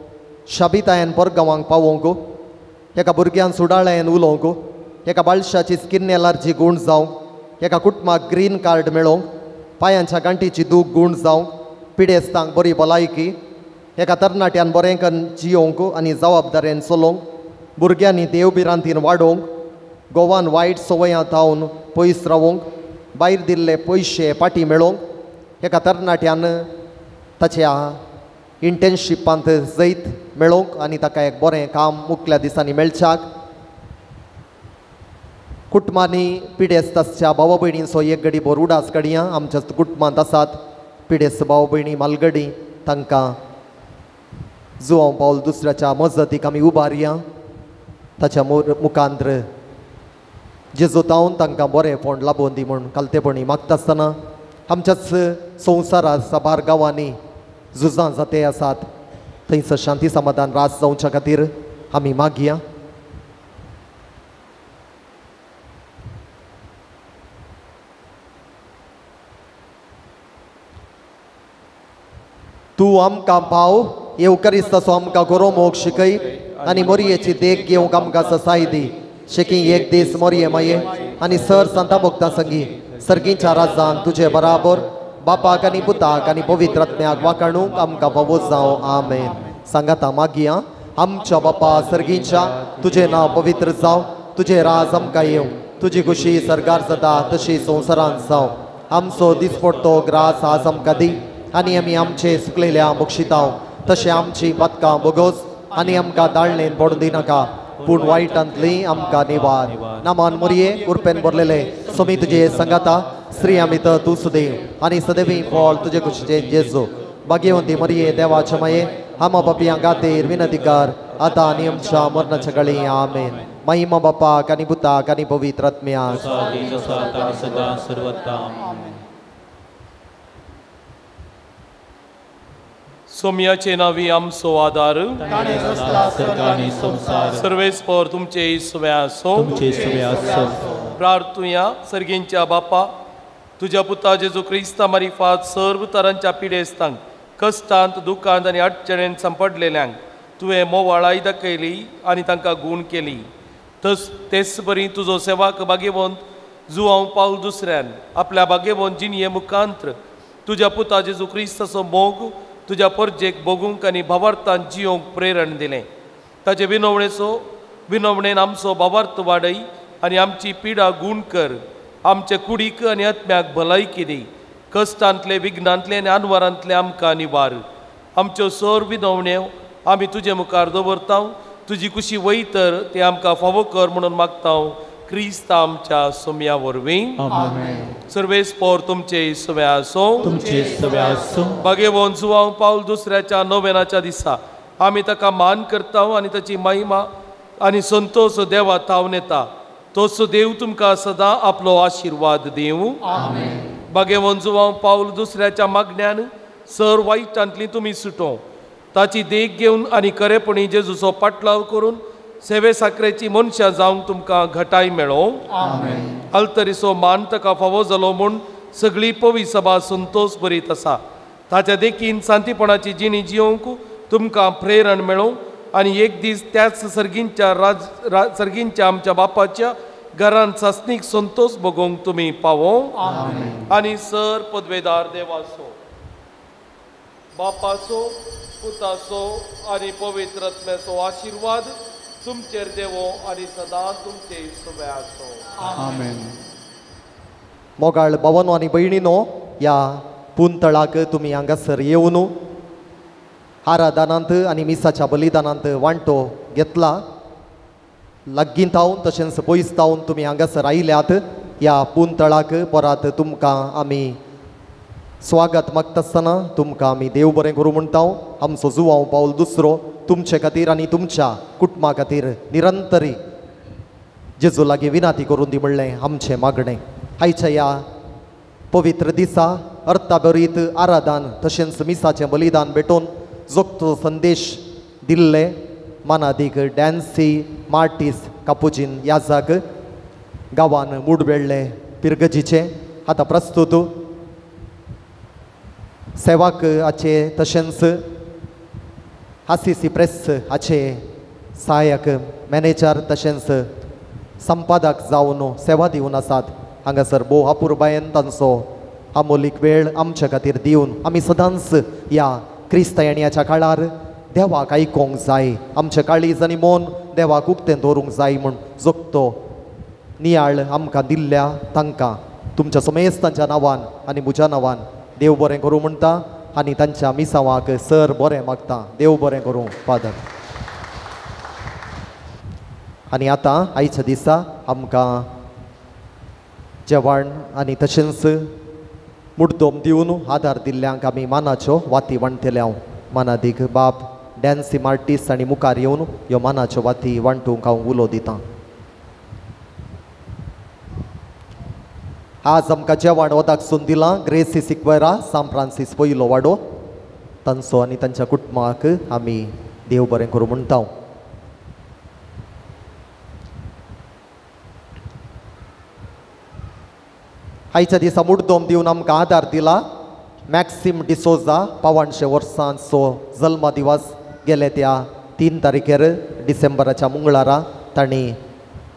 शाबितायेन परगांवांक पावोवंक एका भुरग्यान सुडाळ्यान उलोवंक एका बाळशाची स्किन एलर्जी गूण जावंक एका कुटुंबाक ग्रीन कार्ड मेळोवंक पांयांच्या गांठीची दूख गूण जावंक पिडेस्तांक बरी भलायकी एका तरणाट्यान बरें करून जियोवंक आनी जबाबदारेन चलोवंक भुरग्यांनी देव बिरांतीन वाडोवंक गोवान वायट संवयां थावन पयस रावंक भायर दिल्ले पयशे पाटी मेळोवंक एका तरणाट्यान ताच्या इंटर्नशिपांत जैत मेळोवंक आनी ताका एक बरें काम मुखल्या दिसांनी मेळच्याक कुटुंबांनी पिडेस्ताच्या भावा भयणींचो एक घडी भर उडास काडया आमच्या कुटुंबांत आसात पिडेस्त भाव भयणी मालगडी तांकां जो हांव पावल दुसऱ्याच्या मजतीक आमी उबारया ताच्या मुखांत्र जेजू तावन तांकां बरें फोंड लाबोवन दी म्हूण कालतेपणी मागता आसतना आमच्याच संवसारांत साबार गांवांनी झुजां जाते आसात थंयसर शांती समाधान रास जावच्या खातीर आमी मागया तूं आमकां पाव येवकारिस्ताचो आमकां गरो मोग शिकय आनी मोरयेची देख घेवंक आमकां ससाय दी शेकी एक दीस मोरये माये आनी सर संता भक्तां संगी सर्गीच्या राजान तुजे बराबर बापाक आनी पुताक आनी पवित्रात्म्याक वाखाणूंक आमकां फावो जावं आमेन सांगाता मागया आमच्या बापा सर्गीच्या तुजें नांव पवित्र जावं तुजें राज आमकां येवं तुजी खुशी सरगार जाता तशी संवसारांत जावं आमचो दिसपडटो ग्रास आज आमकां दी आनी आमी आमचे सुकलेल्या बक्षितांव तशें आमची पदकां बोगोस आनी आमकां दाळणेन पडूं दिनाका पूण वायटांतली आमकां निवार नामान मोरये उरपेन भरलेले सोमी तुजे संगाता श्री अमित तूं सुदेव आनी सदैवी फळ तुजे कुशीचे जेजू भाग्यवंती मोरये देवाचे माये आमा बापयां खातीर विनंती कर आतां आनी आमच्या मरणाच्या घडी आमेन महिमा बापाक आनी पुताक आनी पवित्र आत्म्याक सदा सर्वदा सोम्याचे नावी आमचो आदार सर्वेस्पर तुमचे सुव्या असो प्रार्थुया सर्गींच्या बापा तुझ्या पुता जेजू क्रिस्ता मारिफात सर्व तरांच्या पिडेस्तांक कश्टांत दुखांत आनी अडचणेन संपडलेल्यांक तुवें मोवाळाय दाखयली आनी तांकां गूण केली तेच बरी तुजो सेवाक भाग्यवंत जो हांव पावल दुसऱ्यान आपल्या भाग्यवंत जिणये मुखांत्र तुज्या पुता जेजू क्रिस्ताचो मोग तुज्या परजेक भोगूंक आनी भावार्थान जियोंक प्रेरण दिलें ताचे विनवणेन आमचो भावार्थ वाडय आनी आमची पिडा गूण कर आमचे कुडीक आनी आत्म्याक भलायकी दी कश्टांतले विघ्नांतले आनी आनवरांतले आमकां निवार. आमच्यो सर विनवण्यो आमी तुजे मुखार दवरता. तुजी कुशी वयतर ते आमकां फावो कर म्हणून मागता. क्रिस्त आमच्या सुम्या वरवीं. आमेन. सर्वेस्पोर तुमचे सुम्या आसूं. तुमचे सवे आसूं. भाग्यवान जुवांव पावल दुसऱ्याच्या नोवेनाच्या दिसा आमी ताका मान करता आनी ताची महिमा आनी संतोष देवा थावन येता. तोच देव तुमकां सदां आपलो आशिर्वाद दिवं. आमेन. भाग्यवान जुवांव पावल दुसऱ्याच्या मागण्यान सर वायटांतली तुमी सुटो. ताची देख घेवन आनी खरेपणी जेजूचो पाटलाव करून सेवे साकरेची मनशां जावंक तुमकां घटाय मेळो. आमेन. अल्तरीचो मान ताका फावो जालो म्हूण सगळी पवी सभा संतोष बरीत आसा. ताच्या देखीन शांतीपणाची जिणी जियोंक तुमकां प्रेरण मेळो आनी एक दीस त्याच सर्गींच्या आमच्या बापाच्या घरांत सासणीक संतोष भोगोवंक तुमी पावो. आनी सर पदवेदार देवाचो बापाचो पुताचो आनी पवित्र आत्म्याचो आशिर्वाद तुमचेर देवो आनी सदां तुमचे सुबे आसो. आमेन. मोगाळ भावांनो आनी भयणीनो, ह्या पुंतळाक तुमी हांगासर येवन आराधनांत आनी मिसाच्या बलिदानांत वांटो घेतला. लागीं थावन तशेंच पयस थावन तुमी हांगासर आयल्यात. ह्या पुंतळाक परत तुमकां आमी स्वागत मागता आसतना तुमकां आमी देव बरें करूं म्हणटा. आमचो जुवांव पावल दुसरो तुमचे खातीर आनी तुमच्या कुटुंबा खातीर निरंतरी जेजू लागीं विनाती करून दी म्हणलें आमचें मागणें. आयच्या ह्या पवित्र दिसा अर्थाभरीत आराधन तशेंच मिसाचें बलिदान भेटोवन जोगतो संदेश दिल्ले मानादीक डॅन्सी मार्टीस कापुजीन याजाक गांवान मुडबेळ्ळे पिरगजीचे आतां प्रस्तूत सेवाक हाचे तशेंच हासीसी प्रेस हाचे सहाय्यक मॅनेजर तशेंच संपादक जावन सेवा दिवन आसात. हांगासर भोव अपुरबायेन तांचो अमोलीक वेळ आमचे खातीर दिवन आमी सदांच ह्या क्रिस्तायण्याच्या काळार देवाक आयकोंक जाय. आमचे काळीज आनी मोन देवाक उक्तें दवरूंक जाय म्हूण जोगतो नियाळ आमकां दिल्ल्या तांकां तुमच्या समेस्तांच्या नांवान आनी म्हज्या नांवान देव बरें करूं म्हणटा आनी तांच्या मिसावाक सर बरें मागता. देव बरें करूं फादर. आनी आतां आयच्या दिसा आमकां जेवण आनी तशेंच मुड्दोम दिवन आदार दिल्ल्यांक आमी मानाच्यो वाती वांटतल्या. मानादीक बाब डॅन्सी मार्टीस आनी मुखार येवन ह्यो मानाच्यो वाती वांटूंक हांव उलो दितां. आज आमकां जेवण वदाकसून दिलां ग्रेसी सिक्वेरा सान फ्रांसीस पयलो वाडो तांचो आनी तांच्या कुटुंबाक आमी देव बरें करूं म्हणटा. आयच्या दिसा मुड्दोम दिवन आमकां आदार दिला मॅक्सिम डिसोजा 55 वर्सांचो जल्म दिवस गेले त्या 3 तारखेर डिसेंबराच्या मंगळारा तांणी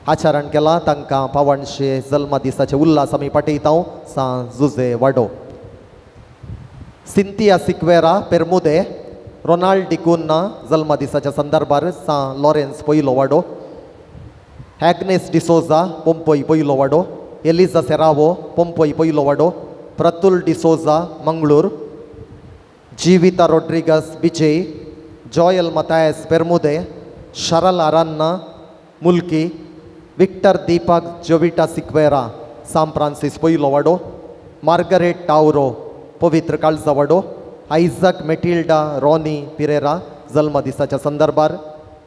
आचरण केला. तांकां 55 जल्म दिसाचे उल्हास आमी पाठयता. सान जुजे वाडो. सिंथिया सिक्वेरा पेर्मुदे रोनाल्ड डिकुन्ना जल्म दिसाच्या संदर्भार सान लॉरेन्स पयलो वाडो. हॅग्नेस डिसोजा पोंपई पयलो वाडो. एलिझा सेरावो पोंपई पयलो वाडो. प्रतुल डिसोजा मंगळूर. जिविता रोड्रिगस बिजय. जॉयल मतायस पेर्मुदे. शरल आरान्ना मुल्की. विक्टर दीपक जोविटा सिक्वेरा सान फ्रांसीस पयलो वाडो. मार्गरेट टावरो पवित्र काळजा वाडो. आयझक मेटिल्डा रॉनी पिरेरा जल्म दिसाच्या संदर्भार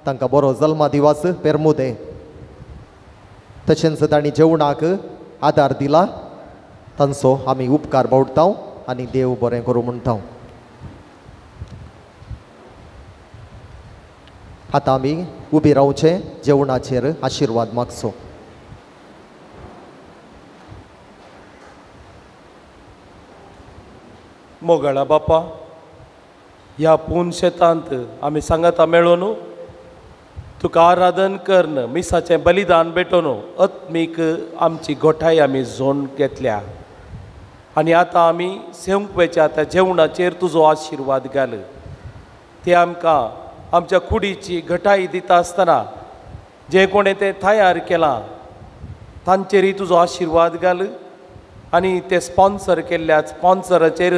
तांकां बरो जल्म दिवस पेर्मुदे. तशेंच तांणी जेवणाक आदार दिला. तांचो आमी उपकार बावडटा आनी देव बरें करूं म्हणटा. आतां आमी उबी रावचे जेवणाचेर आशिर्वाद मागचो. मोगाळा बापा, ह्या पून शेतांत आमी सांगाता मेळोन तुका आराधन करन मिसाचें बलिदान भेटोन आत्मीक आमची गोठाय आमी जोड घेतल्या. आनी आतां आमी सेवंक वेच्या त्या जेवणाचेर तुजो आशिर्वाद घाल. ते आमकां आमच्या कुडीची घटाय दिता आसतना जे कोणें तें तयार केलां तांचेरय तुजो आशिर्वाद घाल. आनी ते स्पॉन्सर केल्ल्या स्पॉन्सराचेर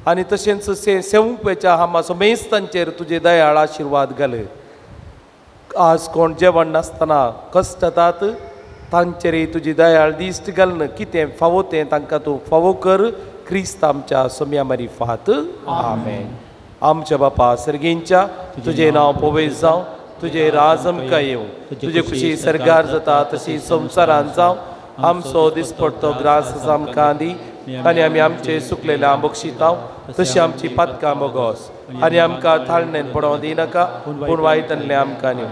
आनी तशेंच सेवंकपेच्या हामाचो मेस्तांचेर तुजे दयाळ आशिर्वाद घाल. आज कोण जेवण नासतना कश्ट जातात तांचेरय तुजी दयाळ दिश्ट घालन. कितें फावो तें तांकां तूं फावो कर. क्रिस्त आमच्या सोम्या मरी फात. आमेन. आमच्या बापा सर्गेंच्या तुजें नांव पवित्र जावं. तुजें राज आमकां येवं. तुजे खुशी सरगार जाता तशी संवसारांत जावं. आमचो दिसपडटो ग्रास आमकां दी आनी आमी आमचे सुकलेल्या बक्षितांव तशी आमची पातकां मोगोस आनी आमकां थाळणेन पडोवं दिनाका पूण वायटांतलें आमकां न्यू.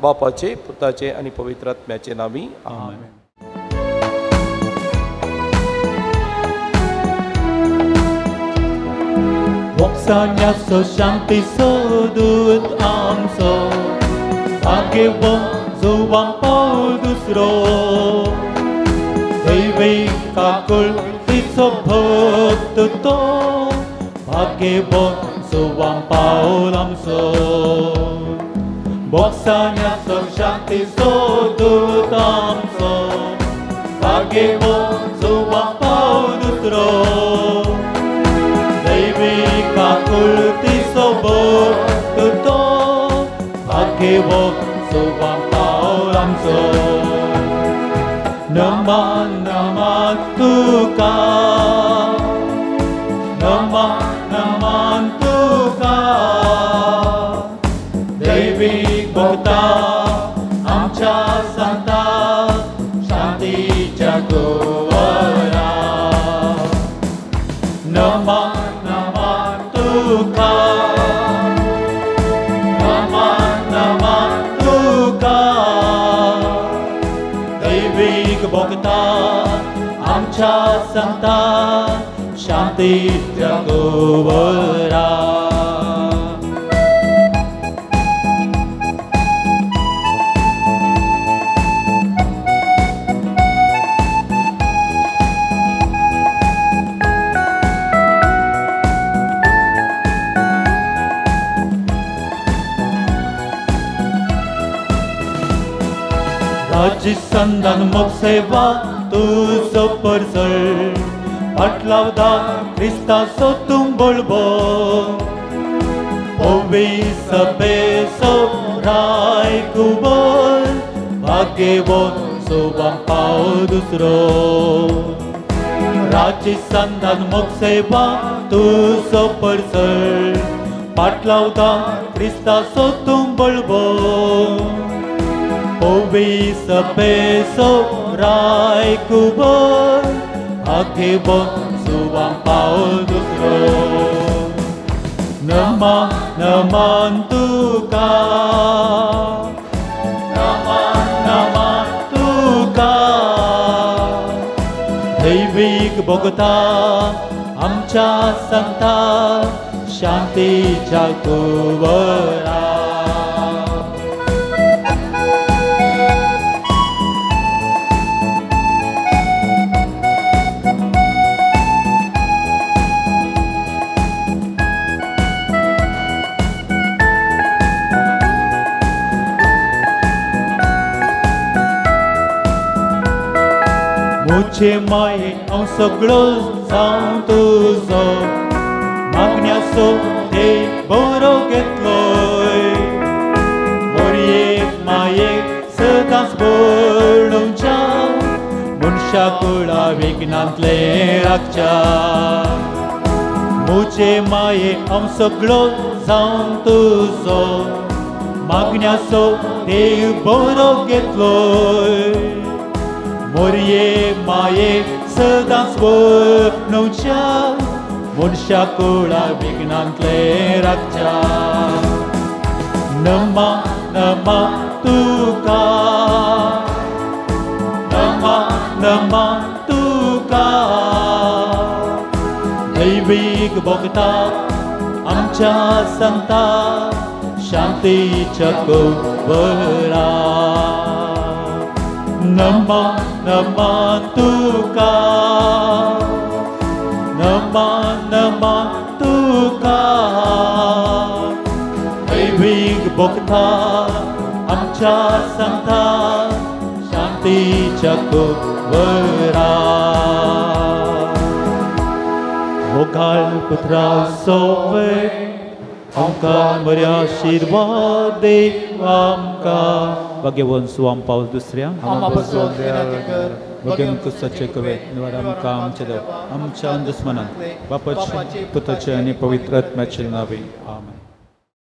बापाचे पुताचे आनी पवित्र आत्म्याचे नांवी. आमेन. Woksaniaso shanti sodut amso Agewo zuwang paudusro Dewi kakul tiso bhakto Agewo zuwang paulamso Woksaniaso shanti sodut amso Agewo zuwang paudusro Kulti sobo tuto Akewo subang paulamso Naman naman tuka Naman tuka Dewi Bhakta Amcha Santa Shanti Jagovara Naman Bhakta Amcha Santa Shanti Jagovara. Sandan mokseva tu sopersel Patlauda Krista sotum bolbo Ovi sabe so rai kubol Bhagevo subang paudusro Raji Sandan mokseva tu sopersel Patlauda Krista sotum bolbo Ovi sapeso rai kubor Akewo subang paudusro Naman tuka Naman tuka Dewi Bhakta Amcha Santa Shanti Jagovara. Muche mai ang soglo sang tuzo Magniaso te borogetloy Moriek maiek sedang sebelum jam Munsha kula vignantle rakcha Muche mai ang soglo sang tuzo Magniaso te borogetloy Morie maie sedang स्वप्नौच्या मुर्शा कोळा विघ्नांतले राखच्या नमा नमा तुका नमा नमा तुका दैविक भोगता आमच्या संता शांतीच्या कोवरा नमा नमा तुका नमा नमा तुका दैविक भोगता आमच्या संता शांतीच्या कोवरा वरा मोगाळ पुत्रा सोवे आमकां बरे आशिर्वाद दी आमकां भाग्यवन सुवाम पावस दुसऱ्या भगेन कुसाचे कवे निवार आमकां आमचे देव आमच्या दुस्मनान बापाचे पुताचे आनी पवित्र आत्म्याचे नावे आमेन.